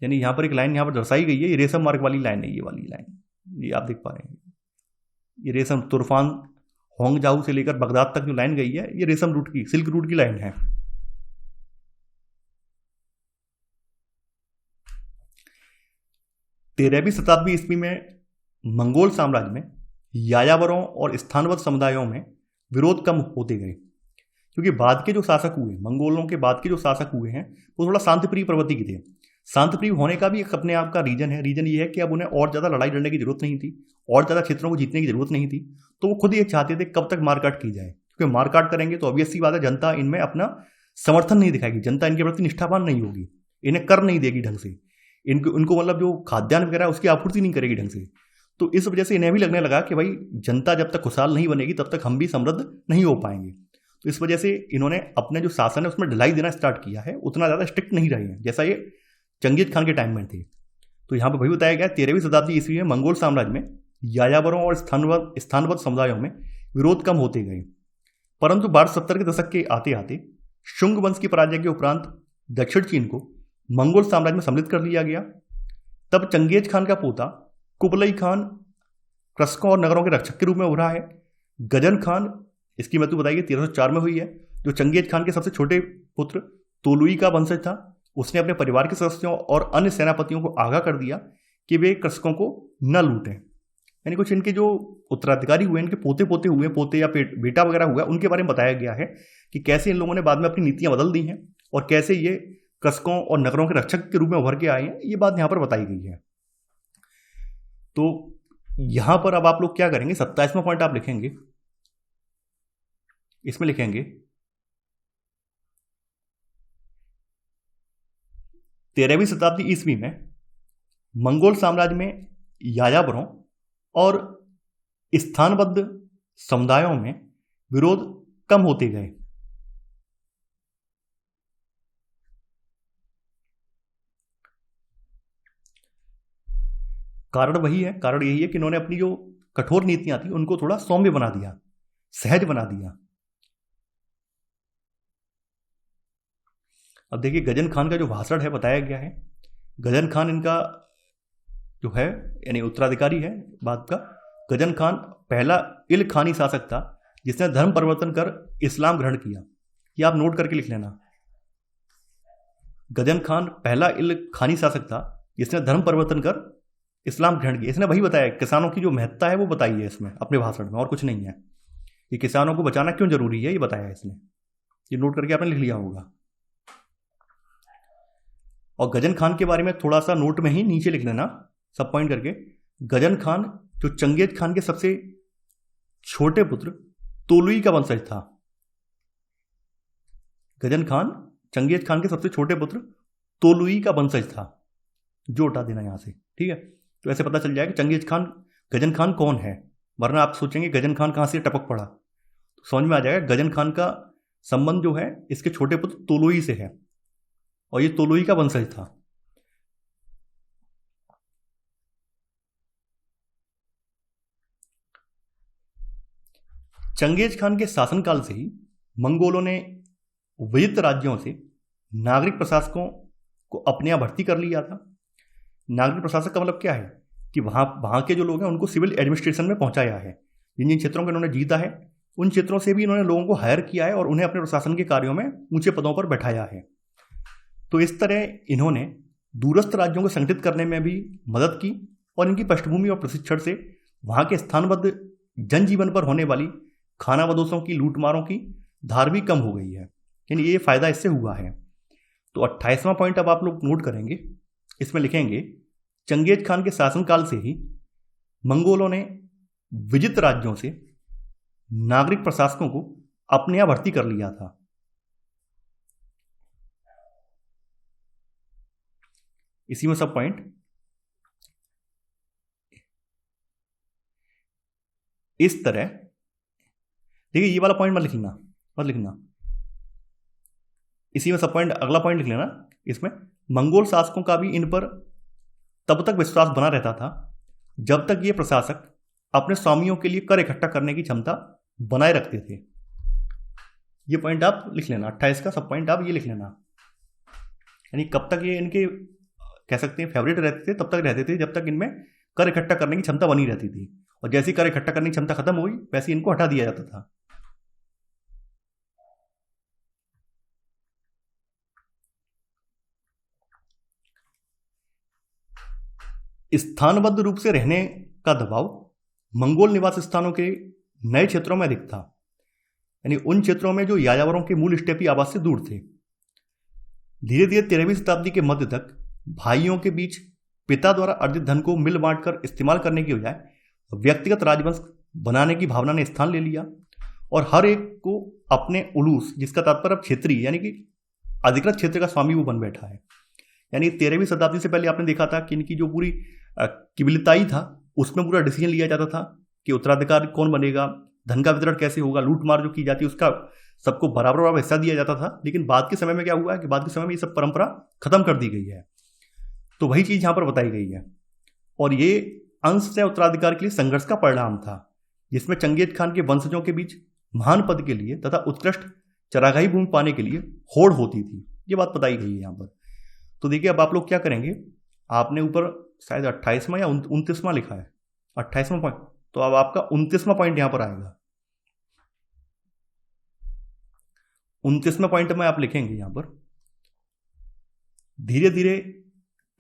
A: यानी यहां पर एक लाइन यहां पर दर्शाई गई है, ये रेशम मार्ग वाली लाइन है। ये वाली लाइन ये आप देख पा रहे हैं, ये रेशम तुर्फान होंगजाऊ से लेकर बगदाद तक जो लाइन गई है, ये रेशम रूट की, सिल्क रूट की लाइन है। 13वीं शताब्दी ईस्वी में मंगोल साम्राज्य में यायावरों और स्थानबद्ध समुदायों में विरोध कम होते गए, क्योंकि बाद के जो शासक हुए, मंगोलों के बाद के जो शासक हुए हैं, वो थोड़ा शांतिप्रिय प्रवृत्ति के थे। शांतिप्रिय होने का भी एक अपने आप का रीजन है। रीजन ये है कि अब उन्हें और ज़्यादा लड़ाई लड़ने की जरूरत नहीं थी, और ज़्यादा क्षेत्रों को जीतने की जरूरत नहीं थी। तो वो खुद ये चाहते थे कब तक मारकाट की जाए, क्योंकि मारकाट करेंगे तो ऑब्वियस सी बात है जनता इनमें अपना समर्थन नहीं दिखाएगी, जनता इनके प्रति निष्ठावान नहीं होगी, इन्हें कर नहीं देगी ढंग से, इनको मतलब जो खाद्यान्न वगैरह उसकी आपूर्ति नहीं करेगी ढंग से। तो इस वजह से इन्हें भी लगने लगा कि भाई जनता जब तक खुशहाल नहीं बनेगी तब तक हम भी समृद्ध नहीं हो पाएंगे। तो इस वजह से इन्होंने अपने जो शासन है उसमें ढिलाई देना स्टार्ट किया है, उतना ज़्यादा स्ट्रिक्ट नहीं रहे हैं जैसा ये चंगेज खान के टाइम में थे। तो यहाँ पर भाई बताया गया 13वीं शताब्दी ईस्वी में मंगोल साम्राज्य में यायावरों और स्थानबद्ध समुदायों में विरोध कम होते गए, परंतु 1270 के दशक के आते आते शुंग वंश की पराजय के उपरांत दक्षिण चीन को मंगोल साम्राज्य में सम्मिलित कर लिया गया। तब चंगेज खान का पोता कुबलई खान कृषकों और नगरों के रक्षक के रूप में उभरा है। गजन खान, इसकी मृत्यु बताई गई 1304 में हुई है, जो चंगेज खान के सबसे छोटे पुत्र तोलुई का वंशज था। उसने अपने परिवार के सदस्यों और अन्य सेनापतियों को आगाह कर दिया कि वे कृषकों को न लूटें। यानी कुछ इनके जो उत्तराधिकारी हुए, इनके पोते पोते हुए, पोते या बेटा वगैरह हुआ, उनके बारे में बताया गया है कि कैसे इन लोगों ने बाद में अपनी नीतियां बदल दी हैं और कैसे ये कृषकों और नगरों के रक्षक के रूप में उभर के आए हैं। ये बात यहां पर बताई गई है। तो यहां पर अब आप लोग क्या करेंगे, 27वां पॉइंट आप लिखेंगे, इसमें लिखेंगे 13वीं शताब्दी ईस्वी में मंगोल साम्राज्य में यायावरों और स्थानबद्ध समुदायों में विरोध कम होते गए। कारण वही है, कारण यही है कि इन्होंने अपनी जो कठोर नीतियां थी उनको थोड़ा सौम्य बना दिया, सहज बना दिया। अब देखिए गजन खान का जो भाषण है बताया गया है। गजन खान इनका जो है यानी उत्तराधिकारी है बाद का। गजन खान पहला इल खानी शासक था जिसने धर्म परिवर्तन कर इस्लाम ग्रहण किया। ये आप नोट करके लिख लेना। गजन खान पहला इल खानी शासक था जिसने धर्म परिवर्तन कर इस्लाम ग्रहण किया। इसने वही बताया, किसानों की जो महत्ता है वो बताई है इसमें अपने भाषण में, और कुछ नहीं है। ये किसानों को बचाना क्यों जरूरी है ये बताया है इसने। ये नोट करके आपने लिख लिया होगा। और गजन खान के बारे में थोड़ा सा नोट में ही नीचे लिख लेना सब पॉइंट करके। गजन खान जो चंगेज खान के सबसे छोटे पुत्र तोलुई का वंशज था। गजन खान चंगेज खान के सबसे छोटे पुत्र तोलुई का वंशज था। जो हटा देना यहां से, ठीक है। तो ऐसे पता चल जाएगा चंगेज खान गजन खान कौन है, वरना आप सोचेंगे गजन खान कहां से टपक पड़ा। तो समझ में आ जाएगा गजन खान का संबंध जो है इसके छोटे पुत्र तोलुई से है, और ये तोलुई का वंशज था। चंगेज खान के शासनकाल से ही मंगोलों ने विजित राज्यों से नागरिक प्रशासकों को अपने यहां भर्ती कर लिया था। नागरिक प्रशासक का मतलब क्या है कि वहां के जो लोग हैं उनको सिविल एडमिनिस्ट्रेशन में पहुंचाया है। जिन जिन क्षेत्रों को इन्होंने जीता है उन क्षेत्रों से भी इन्होंने लोगों को हायर किया है और उन्हें अपने प्रशासन के कार्यों में ऊंचे पदों पर बैठाया है। तो इस तरह इन्होंने दूरस्थ राज्यों को संगठित करने में भी मदद की और इनकी पृष्ठभूमि और प्रशिक्षण से वहाँ के स्थानबद्ध जनजीवन पर होने वाली खानाबदोशों की, लूटमारों की धार भी कम हो गई है। यानी ये फायदा इससे हुआ है। तो 28वां पॉइंट अब आप लोग नोट करेंगे, इसमें लिखेंगे चंगेज खान के शासनकाल से ही मंगोलों ने विजित राज्यों से नागरिक प्रशासकों को अपने यहाँ भर्ती कर लिया था। इसी में सब पॉइंट इस तरह, देखिए ये वाला पॉइंट मत लिखना, इसी में सब पॉइंट अगला पॉइंट लिख लेना। इसमें मंगोल शासकों का भी इन पर तब तक विश्वास बना रहता था जब तक ये प्रशासक अपने स्वामियों के लिए कर इकट्ठा करने की क्षमता बनाए रखते थे। ये पॉइंट आप लिख लेना, 28 का सब पॉइंट आप ये लिख लेना। यानी कब तक ये इनके कह सकते हैं फेवरेट रहते थे, तब तक रहते थे जब तक इनमें कर इकट्ठा करने की क्षमता बनी रहती थी, और जैसे कर इकट्ठा करने की क्षमता खत्म हुई वैसे इनको हटा दिया जाता था। स्थानबद्ध रूप से रहने का दबाव मंगोल निवास स्थानों के नए क्षेत्रों में अधिक था, यानी उन क्षेत्रों में जो यायावरों के मूल स्टेपी आवास से दूर थे। धीरे धीरे 13वीं शताब्दी के मध्य तक भाइयों के बीच पिता द्वारा अर्जित धन को मिल बांट कर इस्तेमाल करने की बजाय व्यक्तिगत राजवंश बनाने की भावना ने स्थान ले लिया, और हर एक को अपने उलूस, जिसका तात्पर्य अब क्षेत्रीय यानी कि अधिकृत क्षेत्र का स्वामी वो बन बैठा है। यानी 13वीं शताब्दी से पहले आपने देखा था कि इनकी जो पूरी किबिलताई था उसमें पूरा डिसीजन लिया जाता था कि उत्तराधिकारी कौन बनेगा, धन का वितरण कैसे होगा, लूटमार जो की जाती है उसका सबको बराबर बराबर हिस्सा दिया जाता था। लेकिन बाद के समय में क्या हुआ है कि बाद के समय में ये सब परंपरा खत्म कर दी गई है। तो वही चीज यहां पर बताई गई है, और ये अंश से उत्तराधिकार के लिए संघर्ष का परिणाम था, जिसमें चंगेज खान के वंशजों के बीच महान पद के लिए तथा उत्कृष्ट चरागाही भूमि पाने के लिए होड़ होती थी। ये बात बताई गई है यहाँ पर। तो देखिए अब आप लोग क्या करेंगे, आपने ऊपर शायद 28वां या 29वां लिखा है, 28वां पॉइंट, तो अब आपका 29वां पॉइंट यहां पर आएगा। 29वें पॉइंट में आप लिखेंगे यहां पर, धीरे धीरे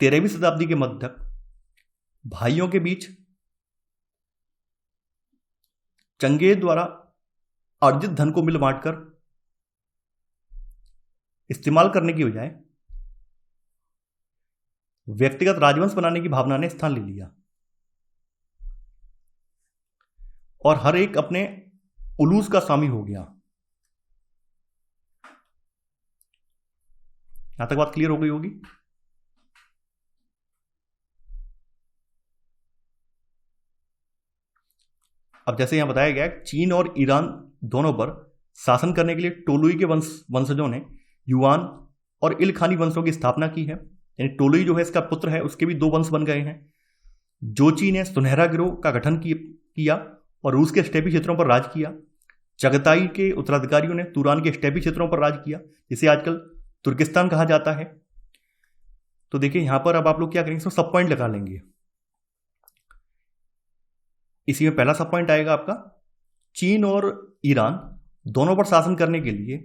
A: 13वीं शताब्दी के मध्य तक भाइयों के बीच चंगेज द्वारा अर्जित धन को मिल बांटकर इस्तेमाल करने की बजाय व्यक्तिगत राजवंश बनाने की भावना ने स्थान ले लिया, और हर एक अपने उलूस का स्वामी हो गया। यहां तक बात क्लियर हो गई होगी। अब जैसे यहां बताया गया, चीन और ईरान दोनों पर शासन करने के लिए टोलुई के वंशजों ने युआन और इलखानी वंशों की स्थापना की है। यानी टोलुई जो है इसका पुत्र है, उसके भी 2 वंश बन गए हैं। जोची ने सुनहरा गिरोह का गठन किया और रूस के स्टेपी क्षेत्रों पर राज किया। चगताई के उत्तराधिकारियों ने तुरान के स्टेपी क्षेत्रों पर राज किया, जिसे आजकल तुर्किस्तान कहा जाता है। तो देखिए यहां पर अब आप लोग क्या करेंगे, इसमें सब पॉइंट लगा लेंगे। इसी में पहला सब पॉइंट आएगा आपका, चीन और ईरान दोनों पर शासन करने के लिए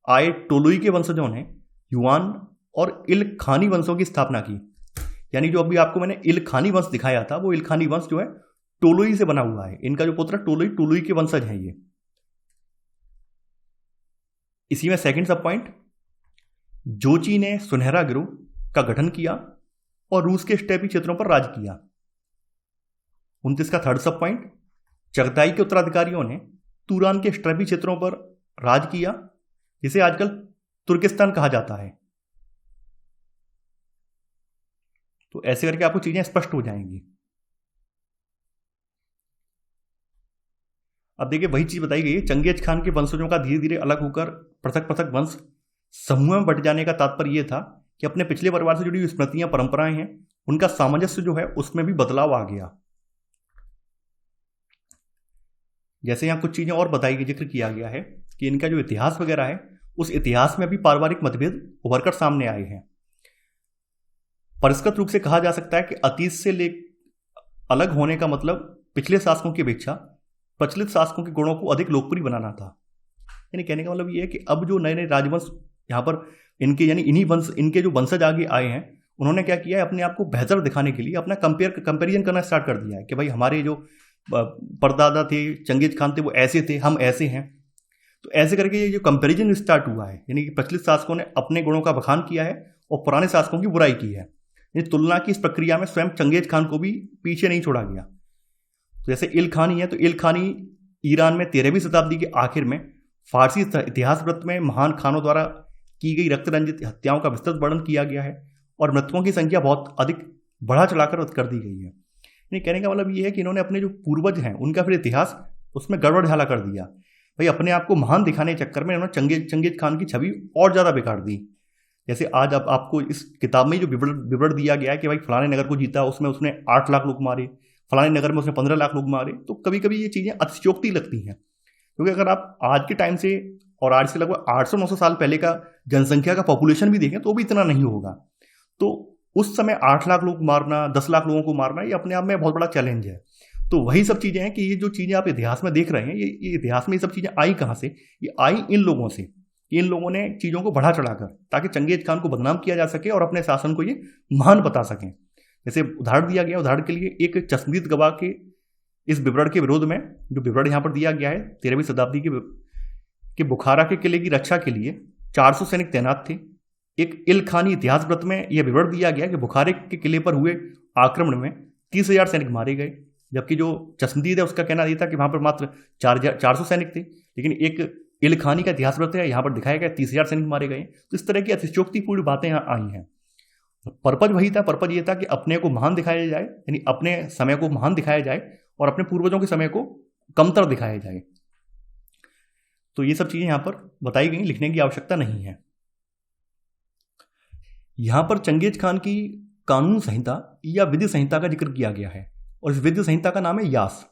A: आए टोलुई के वंशजों ने युआन और इलखानी वंशों की स्थापना की। यानी जो अभी आपको मैंने इलखानी वंश दिखाया था, वो इलखानी वंश जो है टोलुई से बना हुआ है। इनका जो पुत्र टोलुई के वंशज हैं ये। इसी में सेकंड सब पॉइंट, जोची ने सुनहरा गिरोह का गठन किया और रूस के स्टेपी क्षेत्रों पर राज किया। 29 का थर्ड सब पॉइंट, चगताई के उत्तराधिकारियों ने तुरान के स्टेपी क्षेत्रों पर राज किया, जिसे आजकल तुर्किस्तान कहा जाता है। तो ऐसे करके आपको चीजें स्पष्ट हो जाएंगी। अब देखिए वही चीज बताई गई है, चंगेज खान के वंशजों का धीरे धीरे अलग होकर पृथक पृथक वंश समूह में बट जाने का तात्पर्य यह था कि अपने पिछले परिवार से जुड़ी हुई स्मृतियां, परंपराएं हैं, उनका सामंजस्य जो है उसमें भी बदलाव आ गया। जैसे यहां कुछ चीजें और बताई गई, जिक्र किया गया है कि इनका जो इतिहास वगैरह है, उस इतिहास में भी पारिवारिक मतभेद उभरकर सामने आए हैं। परिष्कृत रूप से कहा जा सकता है कि अतीत से अलग होने का मतलब पिछले शासकों की अपेक्षा प्रचलित शासकों के गुणों को अधिक लोकप्रिय बनाना था। यानी कहने का मतलब ये है कि अब जो नए नए राजवंश यहाँ पर इनके यानी इन्हीं वंश इनके जो वंशज आगे आए हैं, उन्होंने क्या किया है, अपने आप को बेहतर दिखाने के लिए अपना कंपेरिजन करना स्टार्ट कर दिया है कि भाई हमारे जो परदादा थे, चंगेज खान थे, वो ऐसे थे, हम ऐसे हैं। तो ऐसे करके ये जो कंपेरिजन स्टार्ट हुआ है, यानी कि प्रचलित शासकों ने अपने गुणों का बखान किया है और पुराने शासकों की बुराई की है। तुलना की इस प्रक्रिया में स्वयं चंगेज खान को भी पीछे नहीं छोड़ा गया। तो जैसे इलखानी है, तो इलखानी ईरान में 13वीं शताब्दी के आखिर में फारसी इतिहास वृत्त में महान खानों द्वारा की गई रक्तरंजित हत्याओं का विस्तृत वर्णन किया गया है और मृतकों की संख्या बहुत अधिक बढ़ा चढ़ाकर कर दी गई है। यानी कहने का मतलब ये है कि इन्होंने अपने जो पूर्वज हैं उनका फिर इतिहास उसमें गड़बड़ झाला कर दिया। भाई अपने आप को महान दिखाने के चक्कर में इन्होंने चंगेज खान की छवि और ज़्यादा बिगाड़ दी। जैसे आज अब आपको इस किताब में जो विवरण दिया गया है कि भाई फलाने नगर को जीता, उसमें उसने 8 लाख लोग मारे, फलाने नगर में उसने 15 लाख लोग मारे। तो कभी कभी ये चीज़ें अतिशयोक्ति लगती हैं, क्योंकि अगर आप आज के टाइम से और आज से लगभग 800-900 साल पहले का जनसंख्या का पॉपुलेशन भी देखें तो भी इतना नहीं होगा। तो उस समय 8 लाख लोग मारना, 10 लाख लोगों को मारना, ये अपने आप में बहुत बड़ा चैलेंज है। तो वही सब चीज़ें हैं कि ये जो चीज़ें आप इतिहास में देख रहे हैं, ये इतिहास में ये सब चीज़ें आई कहाँ से? ये आई इन लोगों से। इन लोगों ने चीज़ों को बढ़ा चढ़ाकर, ताकि चंगेज खान को बदनाम किया जा सके और अपने शासन को ये महान बता सकें। जैसे उदाहरण दिया गया, उदाहरण के लिए एक चश्मदीद गवाह के इस विवरण के विरोध में, जो विवरण यहाँ पर दिया गया है 13वीं शताब्दी के बुखारा के किले की रक्षा के लिए 400 सैनिक तैनात थे। एक इलखानी इतिहास वृत्त में यह विवरण दिया गया कि बुखारे के किले पर हुए आक्रमण में 30,000 सैनिक मारे गए, जबकि जो चश्मदीद है उसका कहना ये था कि वहाँ पर मात्र 400 सैनिक थे। लेकिन एक इलखानी का इतिहास वृत्त है, यहाँ पर दिखाया गया 30,000 सैनिक मारे गए। तो इस तरह की अतिशयोक्तिपूर्ण बातें यहाँ आई हैं। पर्पज वही था, पर्पज ये था कि अपने को महान दिखाया जाए, यानी अपने समय को महान दिखाया जाए और अपने पूर्वजों के समय को कमतर दिखाया जाए। तो ये सब चीजें यहां पर बताई गई, लिखने की आवश्यकता नहीं है। यहां पर चंगेज खान की कानून संहिता या विधि संहिता का जिक्र किया गया है और इस विधि संहिता का नाम है यास।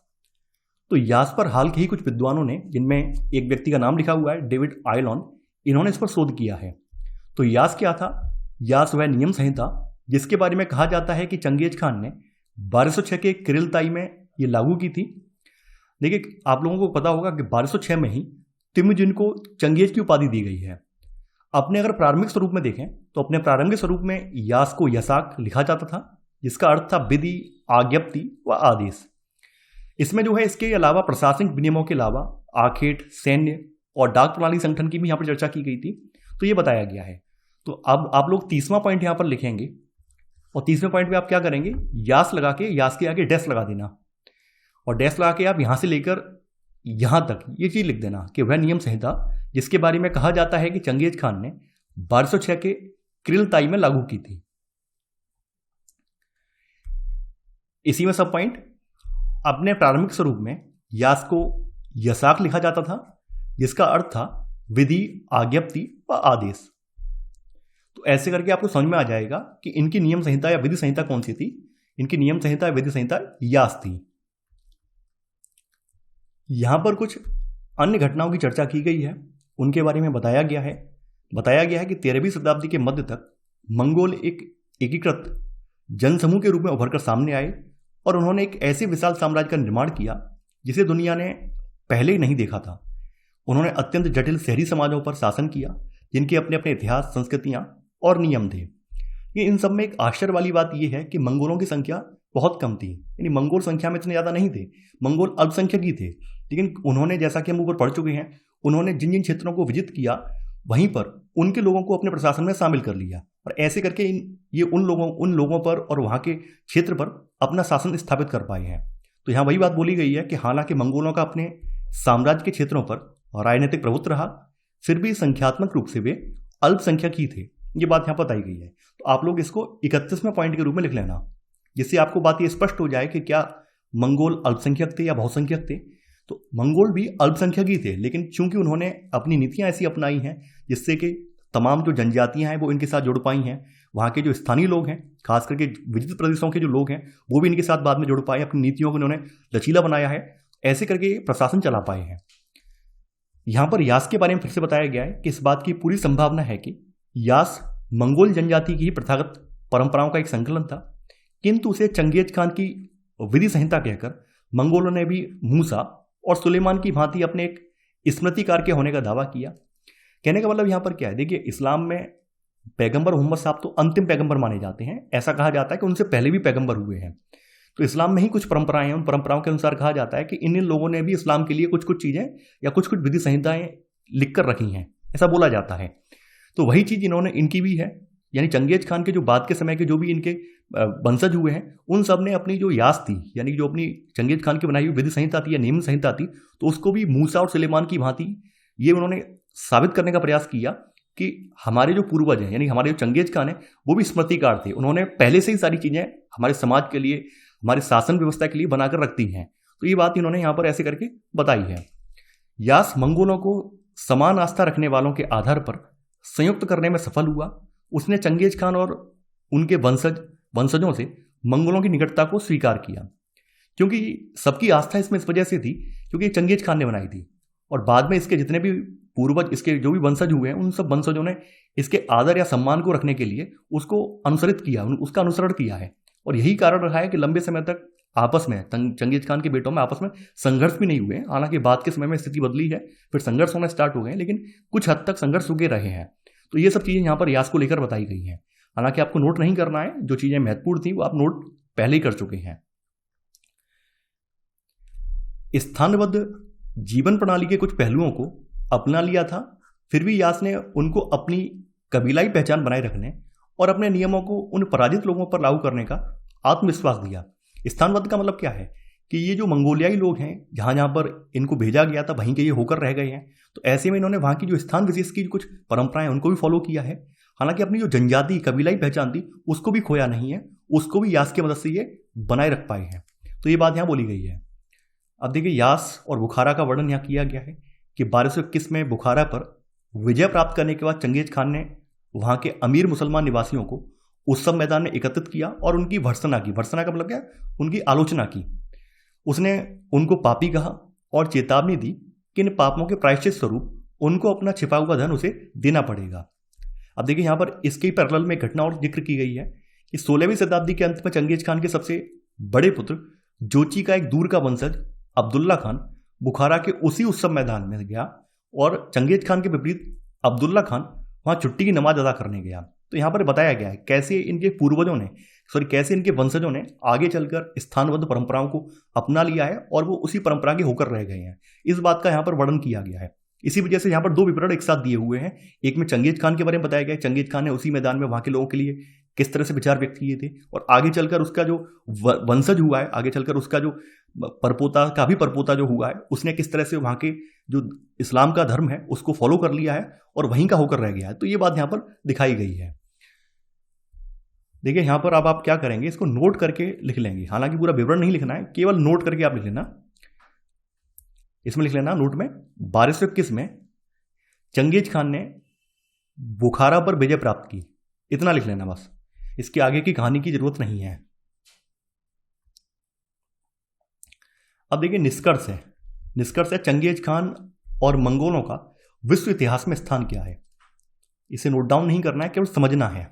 A: तो यास पर हाल के ही कुछ विद्वानों ने, जिनमें एक व्यक्ति का नाम लिखा हुआ है डेविड आयलॉन, इन्होंने इस पर शोध किया है। तो यास क्या था? यास वह नियम संहिता जिसके बारे में कहा जाता है कि चंगेज खान ने 1206 के किरिलताई में ये लागू की थी। देखिए, आप लोगों को पता होगा कि 1206 में ही तिमुजिन को चंगेज की उपाधि दी गई है। अपने अगर प्रारंभिक स्वरूप में देखें तो अपने प्रारंभिक स्वरूप में यास को यसाक लिखा जाता था, जिसका अर्थ था विधि, आज्ञप्ति व आदेश। इसमें जो है इसके अलावा प्रशासनिक विनियमों के अलावा आखेट, सैन्य और डाक प्रणाली संगठन की भी यहाँ पर चर्चा की गई थी। तो ये बताया गया है। तो अब आप लोग 30वां पॉइंट यहाँ पर लिखेंगे और 30वें पॉइंट पे आप क्या करेंगे, यास लगा के यास के आगे डैश लगा देना और डैश लगा के आप यहां से लेकर यहां तक ये चीज लिख देना कि वह नियम संहिता जिसके बारे में कहा जाता है कि चंगेज खान ने 1206 के किरिलताई में लागू की थी। इसी में सब पॉइंट अपने प्रारंभिक स्वरूप में यास को यसाक लिखा जाता था, जिसका अर्थ था विधि, आज्ञप्ति व आदेश। तो ऐसे करके आपको समझ में आ जाएगा कि इनकी नियम संहिता या विधि संहिता कौन सी थी। इनकी नियम संहिता या विधि संहिता यास थी। यहां पर कुछ अन्य घटनाओं की चर्चा की गई है, उनके बारे में बताया गया है कि 13वीं शताब्दी के मध्य तक मंगोल एक एकीकृत जनसमूह के रूप में उभरकर सामने आए और उन्होंने एक ऐसे विशाल साम्राज्य का निर्माण किया जिसे दुनिया ने पहले ही नहीं देखा था। उन्होंने अत्यंत जटिल शहरी समाजों पर शासन किया, जिनके अपने अपने इतिहास, संस्कृतियां और नियम थे। ये इन सब में एक आश्चर्य वाली बात यह है कि मंगोलों की संख्या बहुत कम थी, यानी मंगोल संख्या में इतने ज़्यादा नहीं थे, मंगोल अल्पसंख्यक ही थे। लेकिन उन्होंने, जैसा कि हम ऊपर पढ़ चुके हैं, उन्होंने जिन जिन क्षेत्रों को विजित किया वहीं पर उनके लोगों को अपने प्रशासन में शामिल कर लिया और ऐसे करके ये उन लोगों पर और वहाँ के क्षेत्र पर अपना शासन स्थापित कर पाए हैं। तो यहाँ वही बात बोली गई है कि हालांकि मंगोलों का अपने साम्राज्य के क्षेत्रों पर राजनीतिक प्रभुत्व रहा, फिर भी संख्यात्मक रूप से वे अल्पसंख्यक ही थे। ये बात यहाँ बताई गई है। तो आप लोग इसको 31वें पॉइंट के रूप में लिख लेना, जिससे आपको बात ये स्पष्ट हो जाए कि क्या मंगोल अल्पसंख्यक थे या बहुसंख्यक थे। तो मंगोल भी अल्पसंख्यक ही थे, लेकिन चूंकि उन्होंने अपनी नीतियां ऐसी अपनाई हैं जिससे कि तमाम जो जनजातियां हैं वो इनके साथ जुड़ पाई हैं। वहाँ के जो स्थानीय लोग हैं, खास करके विजित प्रदेशों के जो लोग हैं, वो भी इनके साथ बाद में जुड़ पाए, अपनी नीतियों को इन्होंने लचीला बनाया है, ऐसे करके प्रशासन चला पाए हैं। यहाँ पर यास के बारे में फिर से बताया गया है कि इस बात की पूरी संभावना है कि यास मंगोल जनजाति की ही प्रथागत परंपराओं का एक संकलन था, किंतु उसे चंगेज खान की विधि संहिता कहकर मंगोलों ने भी मूसा और सुलेमान की भांति अपने एक स्मृतिकार के होने का दावा किया। कहने का मतलब यहाँ पर क्या है, देखिए इस्लाम में पैगंबर मोहम्मद साहब तो अंतिम पैगंबर माने जाते हैं। ऐसा कहा जाता है कि उनसे पहले भी पैगंबर हुए हैं। तो इस्लाम में ही कुछ परंपराएं हैं, उन परंपराओं के अनुसार कहा जाता है कि इन लोगों ने भी इस्लाम के लिए कुछ कुछ चीज़ें या कुछ कुछ विधि संहिताएं लिख कर रखी हैं, ऐसा बोला जाता है। तो वही चीज़ इन्होंने इनकी भी है, यानी चंगेज खान के जो बाद के समय के जो भी इनके वंशज हुए हैं उन सब ने अपनी जो यास थी, यानी जो अपनी चंगेज खान की बनाई हुई विधि संहिता थी या नियम संहिता थी, तो उसको भी मूसा और सुलेमान की भांति ये उन्होंने साबित करने का प्रयास किया कि हमारे जो पूर्वज हैं, यानी हमारे जो चंगेज खान हैं, वो भी स्मृतिकार थे। उन्होंने पहले से ही सारी चीज़ें हमारे समाज के लिए, हमारे शासन व्यवस्था के लिए बनाकर रखती हैं। तो ये बात इन्होंने यहाँ पर ऐसे करके बताई है। यास मंगोलों को समान आस्था रखने वालों के आधार पर संयुक्त करने में सफल हुआ। उसने चंगेज खान और उनके वंशजों से मंगोलों की निकटता को स्वीकार किया, क्योंकि सबकी आस्था इसमें इस वजह से थी क्योंकि चंगेज खान ने बनाई थी। और बाद में इसके जितने भी पूर्वज, इसके जो भी वंशज हुए हैं, उन सब वंशजों ने इसके आदर या सम्मान को रखने के लिए उसको अनुसरित किया, उसका अनुसरण किया है। और यही कारण रहा है कि लंबे समय तक आपस में चंगेज खान के बेटों में आपस में संघर्ष भी नहीं हुए। हालांकि बाद के समय में स्थिति बदली है, फिर संघर्ष होना स्टार्ट हो गए, लेकिन कुछ हद तक संघर्ष रुके रहे हैं। तो ये सब चीज़ें यहाँ पर यास को लेकर बताई गई हैं। हालांकि आपको नोट नहीं करना है, जो चीज़ें महत्वपूर्ण थी वो आप नोट पहले ही कर चुके हैं। स्थानबद्ध जीवन प्रणाली के कुछ पहलुओं को अपना लिया था, फिर भी यास ने उनको अपनी कबीलाई पहचान बनाए रखने और अपने नियमों को उन पराजित लोगों पर लागू करने का आत्मविश्वास दिया। स्थानबद्ध का मतलब क्या है कि ये जो मंगोलियाई लोग हैं, जहाँ जहाँ पर इनको भेजा गया था वहीं के ये होकर रह गए हैं। तो ऐसे में इन्होंने वहाँ की जो स्थान विशेष की कुछ परंपराएं उनको भी फॉलो किया है। हालांकि अपनी जो जनजाति कबीलाई पहचान थी उसको भी खोया नहीं है, उसको भी यास की मदद से ये बनाए रख पाए हैं। तो ये बात यहाँ बोली गई है। अब देखिए यास और बुखारा का वर्णन यहाँ किया गया है कि 1221 में बुखारा पर विजय प्राप्त करने के बाद चंगेज खान ने वहाँ के अमीर मुसलमान निवासियों को उत्सव मैदान में एकत्रित किया और उनकी भर्त्सना की। भर्त्सना का मतलब क्या? उनकी आलोचना की। उसने उनको पापी कहा और चेतावनी दी कि इन पापों के प्रायश्चित स्वरूप उनको अपना छिपा हुआ धन उसे देना पड़ेगा। अब देखिए यहाँ पर इसके पैरेलल में घटना और जिक्र की गई है कि 16वीं शताब्दी के अंत में चंगेज खान के सबसे बड़े पुत्र जोची का एक दूर का वंशज अब्दुल्ला खान बुखारा के उसी उत्सव मैदान में गया और चंगेज खान के विपरीत अब्दुल्ला खान वहाँ छुट्टी की नमाज अदा करने गया। तो यहाँ पर बताया गया है कैसे इनके पूर्वजों ने, कैसे इनके वंशजों ने आगे चलकर स्थानबद्ध परंपराओं को अपना लिया है और वो उसी परंपरा के होकर रह गए हैं। इस बात का यहाँ पर वर्णन किया गया है। इसी वजह से यहाँ पर दो विवरण एक साथ दिए हुए हैं। एक में चंगेज खान के बारे में बताया गया है, चंगेज खान ने उसी मैदान में वहाँ के लोगों के लिए किस तरह से विचार व्यक्त किए थे, और आगे चलकर उसका जो वंशज हुआ है, आगे चलकर उसका जो परपोता जो हुआ है, उसने किस तरह से वहाँ के जो इस्लाम का धर्म है उसको फॉलो कर लिया है और वहीं का होकर रह गया है। तो ये बात यहाँ पर दिखाई गई है। देखिए यहाँ पर अब आप क्या करेंगे, इसको नोट करके लिख लेंगे। हालांकि पूरा विवरण नहीं लिखना है, केवल नोट करके आप लिख लेना। इसमें लिख लेना नोट में 1221 में चंगेज खान ने बुखारा पर विजय प्राप्त की, इतना लिख लेना बस। इसके आगे की कहानी की जरूरत नहीं है। अब देखिए निष्कर्ष है चंगेज खान और मंगोलों का विश्व इतिहास में स्थान क्या है। इसे नोट डाउन नहीं करना है, केवल समझना है।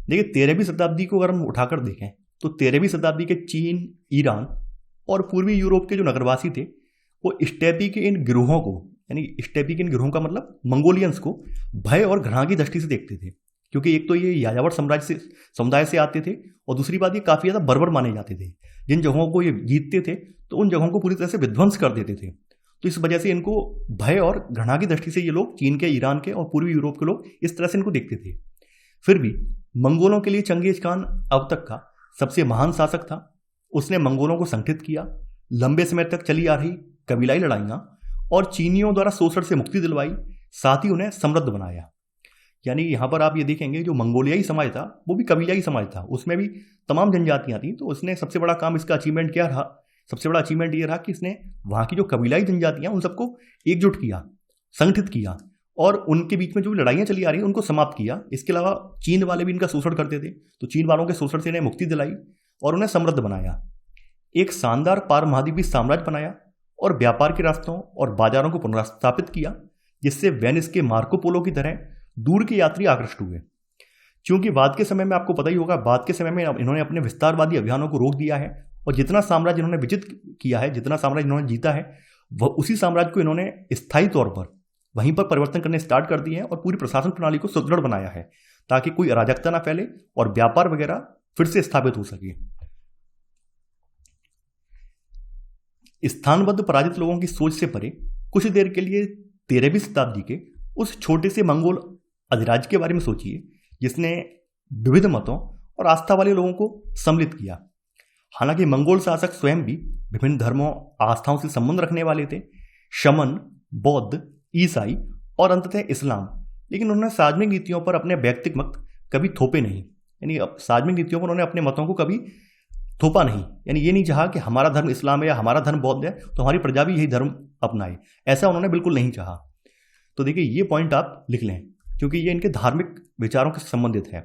A: देखिए 13वीं शताब्दी को अगर हम उठाकर देखें तो 13वीं शताब्दी के चीन, ईरान और पूर्वी यूरोप के जो नगरवासी थे वो स्टेपी के इन गिरोहों को, यानी स्टेपी के इन गिरोहों का मतलब मंगोलियंस को भय और घृणा की दृष्टि से देखते थे। क्योंकि एक तो ये यायावर समुदाय से आते थे और दूसरी बात ये काफ़ी ज़्यादा बर्बर माने जाते थे। जिन जगहों को ये जीतते थे तो उन जगहों को पूरी तरह से विध्वंस कर देते थे। तो इस वजह से इनको भय और घृणा की दृष्टि से ये लोग, चीन के, ईरान के और पूर्वी यूरोप के लोग इस तरह से इनको देखते थे। फिर भी मंगोलों के लिए चंगेज खान अब तक का सबसे महान शासक था। उसने मंगोलों को संगठित किया, लंबे समय तक चली आ रही कबीलाई लड़ाइयाँ और चीनियों द्वारा शोषण से मुक्ति दिलवाई, साथ ही उन्हें समृद्ध बनाया। यानी यहाँ पर आप ये देखेंगे जो मंगोलियाई समाज था वो भी कबीलाई समाज था, उसमें भी तमाम जनजातियाँ थी। तो उसने सबसे बड़ा काम, इसका अचीवमेंट क्या रहा? सबसे बड़ा अचीवमेंट ये रहा कि इसने वहाँ की जो कबीलाई जनजातियाँ उन सबको एकजुट किया, संगठित किया और उनके बीच में जो लड़ाइयाँ चली आ रही उनको समाप्त किया। इसके अलावा चीन वाले भी इनका शोषण करते थे, तो चीन वालों के शोषण से इन्हें मुक्ति दिलाई और उन्हें समृद्ध बनाया। एक शानदार पारमहाद्वीपीय साम्राज्य बनाया और व्यापार के रास्तों और बाजारों को पुनर्स्थापित किया, जिससे वेनिस के मार्को पोलो की तरह दूर के यात्री आकृष्ट हुए। क्योंकि बाद के समय में आपको पता ही होगा, बाद के समय में इन्होंने अपने विस्तारवादी अभियानों को रोक दिया है और जितना साम्राज्य इन्होंने विजित किया है, जितना साम्राज्य इन्होंने जीता है, वह उसी साम्राज्य को इन्होंने स्थायी तौर पर वहीं पर परिवर्तन करने स्टार्ट कर दिए हैं और पूरी प्रशासन प्रणाली को सुदृढ़ बनाया है ताकि कोई अराजकता ना फैले और व्यापार वगैरह फिर से स्थापित हो सके। स्थानबद्ध पराजित लोगों की सोच से परे कुछ देर के लिए 13वीं शताब्दी के उस छोटे से मंगोल अधिराज्य के बारे में सोचिए जिसने विविध मतों और आस्था वाले लोगों को सम्मिलित किया। हालांकि मंगोल शासक स्वयं भी विभिन्न धर्मों आस्थाओं से संबंध रखने वाले थे, शमन, बौद्ध, ईसाई और अंततः इस्लाम, लेकिन उन्होंने सार्वजनिक नीतियों पर अपने व्यक्तिगत मत कभी थोपे नहीं। यानी सार्वजनिक नीतियों पर उन्होंने अपने मतों को कभी थोपा नहीं। यानी ये नहीं चाहा कि हमारा धर्म इस्लाम है या हमारा धर्म बौद्ध है तो हमारी प्रजा भी यही धर्म अपनाए, ऐसा उन्होंने बिल्कुल नहीं चाहा। तो देखिए ये पॉइंट आप लिख लें क्योंकि ये इनके धार्मिक विचारों से संबंधित है।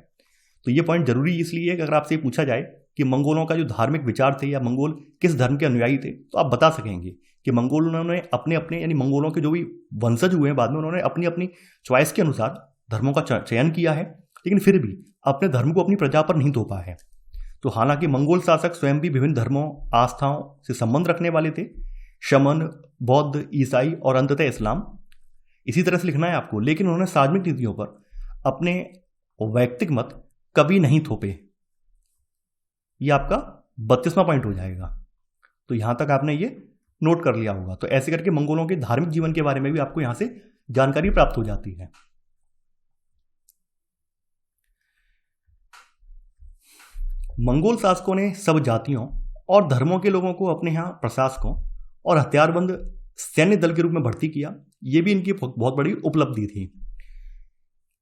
A: तो ये पॉइंट जरूरी इसलिए है कि अगर आपसे पूछा जाए कि मंगोलों का जो धार्मिक विचार थे या मंगोल किस धर्म के अनुयायी थे तो आप बता सकेंगे कि मंगोलों ने अपने अपने यानी मंगोलों के जो भी वंशज हुए हैं बाद में उन्होंने अपनी अपनी चॉइस के अनुसार धर्मों का चयन किया है, लेकिन फिर भी अपने धर्म को अपनी प्रजा पर नहीं थोपा है। तो हालांकि मंगोल शासक स्वयं भी विभिन्न धर्मों आस्थाओं से संबंध रखने वाले थे, शमन, बौद्ध, ईसाई और अंततः इस्लाम, इसी तरह से लिखना है आपको। लेकिन उन्होंने सार्वजनिक नीतियों पर अपने वैयक्तिक मत कभी नहीं थोपे। ये आपका 32वां पॉइंट हो जाएगा। तो यहां तक आपने ये नोट कर लिया होगा। तो ऐसे करके मंगोलों के धार्मिक जीवन के बारे में भी आपको यहां से जानकारी प्राप्त हो जाती है। मंगोल शासकों ने सब जातियों और धर्मों के लोगों को अपने यहां प्रशासकों और हथियारबंद सैन्य दल के रूप में भर्ती किया। यह भी इनकी बहुत बड़ी उपलब्धि थी।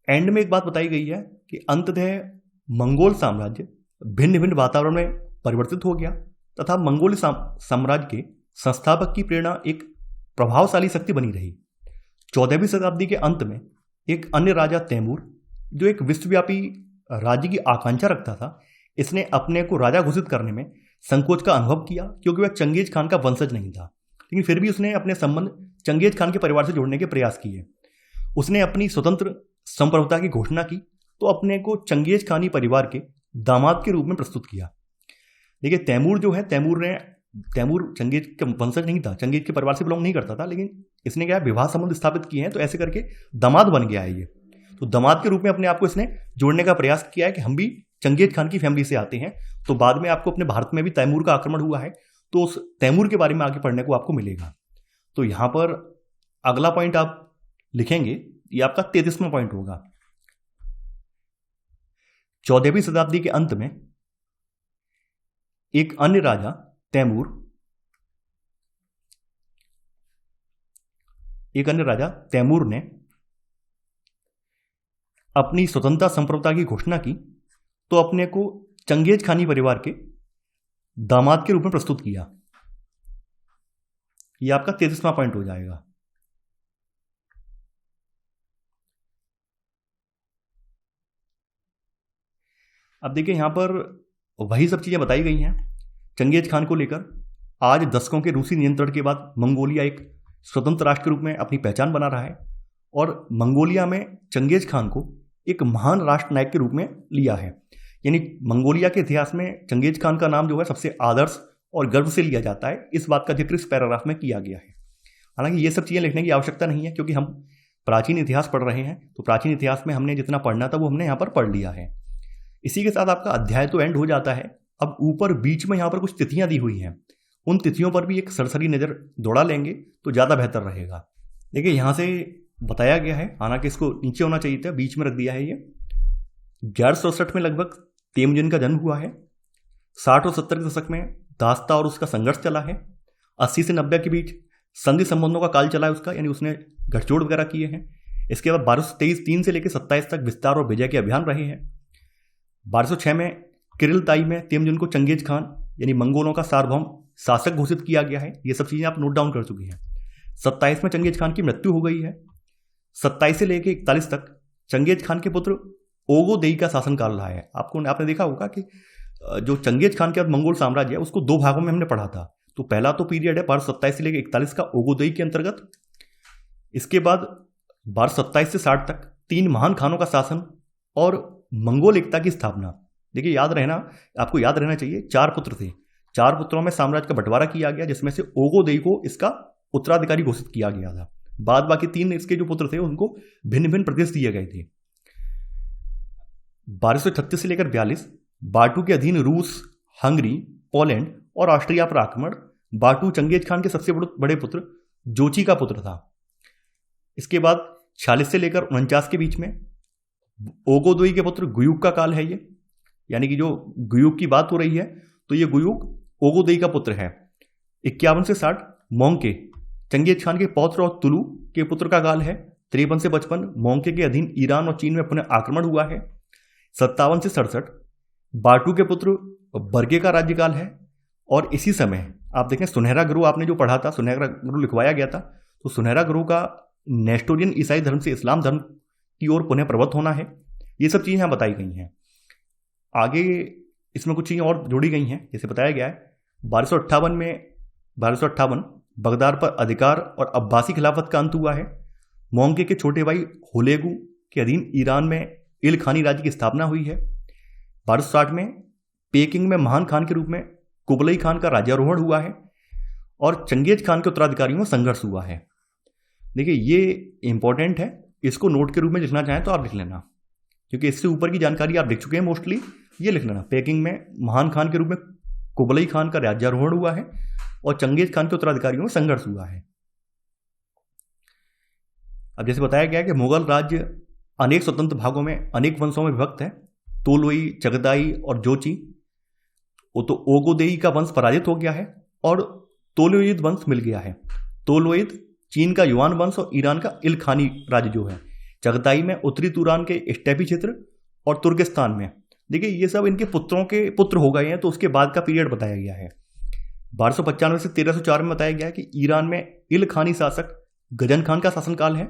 A: एंड में एक बात बताई गई है कि अंततः मंगोल साम्राज्य भिन्न भिन्न वातावरण में परिवर्तित हो गया तथा मंगोल साम्राज्य के संस्थापक की प्रेरणा एक प्रभावशाली शक्ति बनी रही। 14वीं शताब्दी के अंत में एक अन्य राजा तैमूर, जो एक विश्वव्यापी राज्य की आकांक्षा रखता था, इसने अपने को राजा घोषित करने में संकोच का अनुभव किया क्योंकि वह चंगेज खान का वंशज नहीं था। लेकिन फिर भी उसने अपने संबंध चंगेज खान के परिवार से जोड़ने के प्रयास किए। उसने अपनी स्वतंत्र संप्रभुता की घोषणा की तो अपने को चंगेज खानी परिवार के दामाद के रूप में प्रस्तुत किया। देखिए तैमूर जो है, तैमूर चंगेज का वंशज नहीं था, चंगेज के परिवार से बिलोंग नहीं करता था, लेकिन इसने क्या विवाह संबंध स्थापित किए हैं तो ऐसे करके दामाद बन गया है ये। तो दामाद के रूप में अपने आप को इसने जोड़ने का प्रयास किया है कि हम भी चंगेज खान की फैमिली से आते हैं। तो बाद में आपको अपने भारत में भी तैमूर का आक्रमण हुआ है तो उस तैमूर के बारे में आगे पढ़ने को आपको मिलेगा। तो यहां पर अगला पॉइंट आप लिखेंगे, ये आपका 33वां पॉइंट होगा। 14वीं शताब्दी के अंत में एक अन्य राजा तैमूर ने अपनी स्वतंत्रता संप्रभुता की घोषणा की तो अपने को चंगेज खानी परिवार के दामाद के रूप में प्रस्तुत किया। यह आपका 33वां पॉइंट हो जाएगा। अब देखिए यहां पर वही सब चीजें बताई गई हैं चंगेज खान को लेकर। आज दशकों के रूसी नियंत्रण के बाद मंगोलिया एक स्वतंत्र राष्ट्र के रूप में अपनी पहचान बना रहा है और मंगोलिया में चंगेज खान को एक महान राष्ट्र नायक के रूप में लिया है। यानी मंगोलिया के इतिहास में चंगेज खान का नाम जो है सबसे आदर्श और गर्व से लिया जाता है। इस बात का जिक्र इस पैराग्राफ में किया गया है। हालांकि ये सब चीज़ें लिखने की आवश्यकता नहीं है क्योंकि हम प्राचीन इतिहास पढ़ रहे हैं, तो प्राचीन इतिहास में हमने जितना पढ़ना था वो हमने यहाँ पर पढ़ लिया है। इसी के साथ आपका अध्याय तो एंड हो जाता है। अब ऊपर बीच में यहाँ पर कुछ तिथियां दी हुई हैं, उन तिथियों पर भी एक सरसरी नज़र दौड़ा लेंगे तो ज़्यादा बेहतर रहेगा। देखिए यहाँ से बताया गया है, हालांकि इसको नीचे होना चाहिए था, बीच में रख दिया है। ये 1167 में लगभग तेमुजिन का जन्म हुआ है। 60 और 70 के दशक में दास्ता और उसका संघर्ष चला है। 80 से 90 के बीच संधि संबंधों का काल चला है उसका, यानी उसने गठजोड़ वगैरह किए हैं। इसके बाद 1223 3 से लेकर 27 तक विस्तार और विजय के अभियान रहे हैं। 1206 में किरिलताई में तेमुजिन को चंगेज खान यानी मंगोलों का सार्वभौम शासक घोषित किया गया है। ये सब चीज़ें आप नोट डाउन कर चुके हैं। 27 में चंगेज खान की मृत्यु हो गई है। 27 से लेकर 41 तक चंगेज खान के पुत्र ओगोदेई का शासनकाल रहा है। आपने देखा होगा कि जो चंगेज खान के बाद मंगोल साम्राज्य है उसको दो भागों में हमने पढ़ा था। तो पहला तो पीरियड है 1227 से लेकर 41 का ओगोदेई के अंतर्गत। इसके बाद 1227 से 60 तक 3 महान खानों का शासन और मंगोल एकता की स्थापना। देखिए आपको याद रहना चाहिए, 4 पुत्र थे 4 पुत्रों में साम्राज्य का बंटवारा किया गया, जिसमें से ओगोदेई को इसका उत्तराधिकारी घोषित किया गया था। बाद बाकी 3 इसके जो पुत्र थे उनको भिन्न भिन्न प्रदेश दिए गए थे। 1236 से लेकर 42 बाटू के अधीन रूस, हंगरी, पोलैंड और ऑस्ट्रिया पर आक्रमण। बाटू चंगेज खान के सबसे बड़े पुत्र जोची का पुत्र था। इसके बाद 46 से लेकर 49 के बीच में ओगोदोई के पुत्र गुयुक का काल है ये, यानी कि जो गुयुक की बात हो रही है तो ये गुयुक ओगोदोई का पुत्र है। 51 से 60 मोंके चंगेज खान के पौत्र और तुलु के पुत्र का काल है। 53 से 55 मोंके के अधीन ईरान और चीन में पुनः आक्रमण हुआ है। 57 से 67 बाटू के पुत्र बर्गे का राज्यकाल है। और इसी समय आप देखें सुनहरा ग्रोह आपने जो पढ़ा था, सुनहरा ग्रोह लिखवाया गया था, तो सुनहरा ग्रोह का नेस्टोरियन ईसाई धर्म से इस्लाम धर्म की ओर पुनः प्रवृत्त होना है। ये सब चीज़ें यहाँ बताई गई हैं। आगे इसमें कुछ चीज़ें और जोड़ी गई हैं, जैसे बताया गया है 1258 बगदाद पर अधिकार और अब्बासी खिलाफत का अंत हुआ है। मोंके के छोटे भाई हुलेगू के अधीन ईरान में इल खानी राज्य की स्थापना हुई है। 1260 में पेकिंग में महान खान के रूप में कुबलई खान का राज्यारोहण हुआ है और चंगेज खान के उत्तराधिकारियों में संघर्ष हुआ है। देखिए ये इंपॉर्टेंट है, इसको नोट के रूप में लिखना चाहें तो आप लिख लेना, क्योंकि इससे ऊपर की जानकारी आप लिख चुके हैं मोस्टली। ये लिख लेना, पेकिंग में महान खान के रूप में कुबलई खान का राज्यारोहण हुआ है और चंगेज खान के उत्तराधिकारियों में संघर्ष हुआ है। अब जैसे बताया गया कि मुगल राज्य अनेक स्वतंत्र भागों में अनेक वंशों में विभक्त है। तोलुई, चगताई और जोची। वो तो ओगोदेई का वंश पराजित हो गया है और तोलुईद वंश मिल गया है। तोलुईद चीन का युआन वंश और ईरान का इल खानी राज्य जो है। चगताई में उत्तरी तुरान के स्टेपी क्षेत्र और तुर्किस्तान में। देखिए ये सब इनके पुत्रों के पुत्र हो गए हैं, तो उसके बाद का पीरियड बताया गया है। 1295 से 1304 में बताया गया है कि ईरान में इल खानी शासक गजन खान का शासनकाल है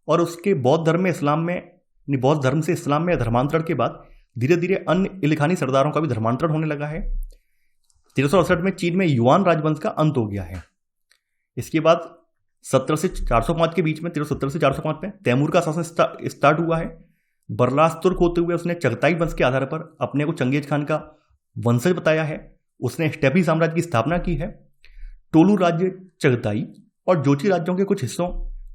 A: और उसके बौद्ध धर्म से इस्लाम में धर्मांतरण के बाद धीरे धीरे अन्य इल खानी सरदारों का भी धर्मांतरण होने लगा है। 1368 में चीन में युआन राजवंश का अंत हो गया है। इसके बाद 17 से 405 के बीच में 1370 से 405 में तैमूर का शासन स्टार्ट हुआ है। बरलास तुर्क होते हुए उसने चगताई वंश के आधार पर अपने को चंगेज खान का वंशज बताया है। उसने स्टेपी साम्राज्य की स्थापना की है। टोलू राज्य, चगताई और जोची राज्यों के कुछ हिस्सों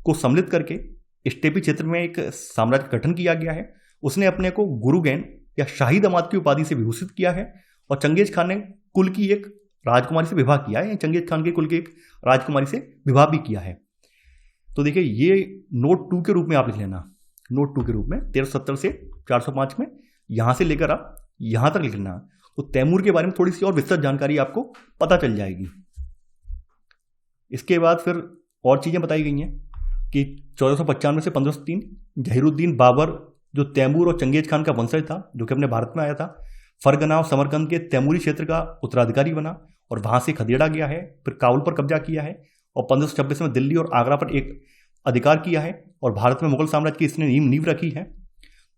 A: को सम्मिलित करके स्टेपी क्षेत्र में एक साम्राज्य का गठन किया गया है। उसने अपने को गुरुगैन या शाही दामाद की उपाधि से विभूषित किया है और चंगेज खान ने कुल की एक राजकुमारी से विवाह किया है। चंगेज खान के कुल की एक राजकुमारी से विवाह भी किया है। तो देखिए ये नोट 2 के रूप में आप लिख लेना, नोट 2 के रूप में 1370 से 405 में यहां से लेकर आप यहां तक लिख लेना। तो तैमूर के बारे में थोड़ी सी और विस्तृत जानकारी आपको पता चल जाएगी। इसके बाद फिर और चीजें बताई गई हैं कि 1495 से 1503 जहीरुद्दीन बाबर जो तैमूर और चंगेज खान का वंशज था, जो कि अपने भारत में आया था, फरगना और समरकंद के तैमूरी क्षेत्र का उत्तराधिकारी बना और वहां से खदेड़ा गया है। फिर काबुल पर कब्जा किया है और 1526 में दिल्ली और आगरा पर एक अधिकार किया है और भारत में मुगल साम्राज्य की इसने नींव रखी है।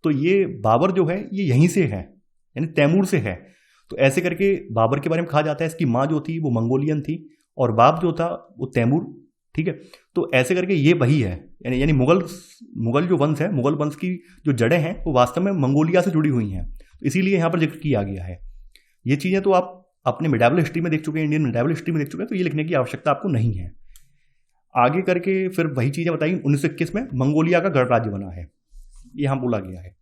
A: तो ये बाबर जो है ये यहीं से है, यानी तैमूर से है। तो ऐसे करके बाबर के बारे में कहा जाता है इसकी माँ जो थी वो मंगोलियन थी और बाप जो था वो तैमूर। ठीक है, तो ऐसे करके ये वही है, यानी मुगल जो वंश है, मुगल वंश की जो जड़ें हैं वो वास्तव में मंगोलिया से जुड़ी हुई हैं। तो इसीलिए यहाँ पर जिक्र किया गया है। ये चीज़ें तो आप अपने मिडावल हिस्ट्री में देख चुके हैं, इंडियन मिडावल हिस्ट्री में देख चुके हैं, तो ये लिखने की आवश्यकता आपको नहीं है। आगे करके फिर वही चीज़ें बताई। 1921 में मंगोलिया का गणराज्य बना है, ये यहाँ बोला गया है।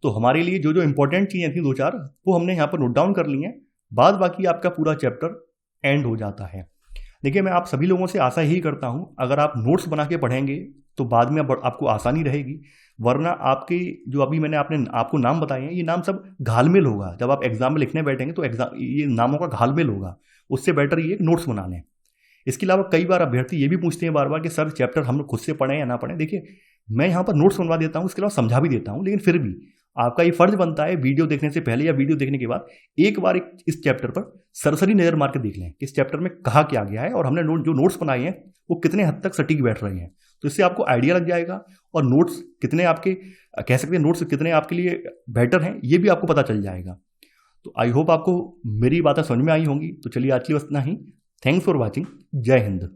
A: तो हमारे लिए जो जो इंपॉर्टेंट चीज़ें थी 2-4 वो हमने यहाँ पर नोट डाउन कर ली हैं। बाद बाकी आपका पूरा चैप्टर एंड हो जाता है। देखिए मैं आप सभी लोगों से आशा यही करता हूँ, अगर आप नोट्स बना के पढ़ेंगे तो बाद में आपको आसानी रहेगी, वरना आपके जो अभी मैंने आपको नाम बताए हैं ये नाम सब घालमेल होगा। जब आप एग्जाम में लिखने बैठेंगे तो ये नामों का घालमेल होगा। उससे बेटर ये नोट्स बना लें। इसके अलावा कई बार अभ्यर्थी ये भी पूछते हैं बार बार कि सर चैप्टर हम खुद से पढ़ें या ना पढ़ें। देखिए मैं यहाँ पर नोट्स बनवा देता हूँ, इसके अलावा समझा भी देता हूँ, लेकिन फिर भी आपका ये फर्ज बनता है वीडियो देखने से पहले या वीडियो देखने के बाद एक बार इस चैप्टर पर सरसरी नज़र मार के देख लें कि इस चैप्टर में कहा क्या गया है और हमने जो नोट्स बनाए हैं वो कितने हद तक सटीक बैठ रहे हैं। तो इससे आपको आइडिया लग जाएगा और नोट्स कितने आपके कह सकते हैं नोट्स कितने आपके लिए बेटर हैं ये भी आपको पता चल जाएगा। तो आई होप आपको मेरी बातें समझ में आई होंगी। तो चलिए आज के लिए बस इतना ही। Thanks for watching. जय हिंद।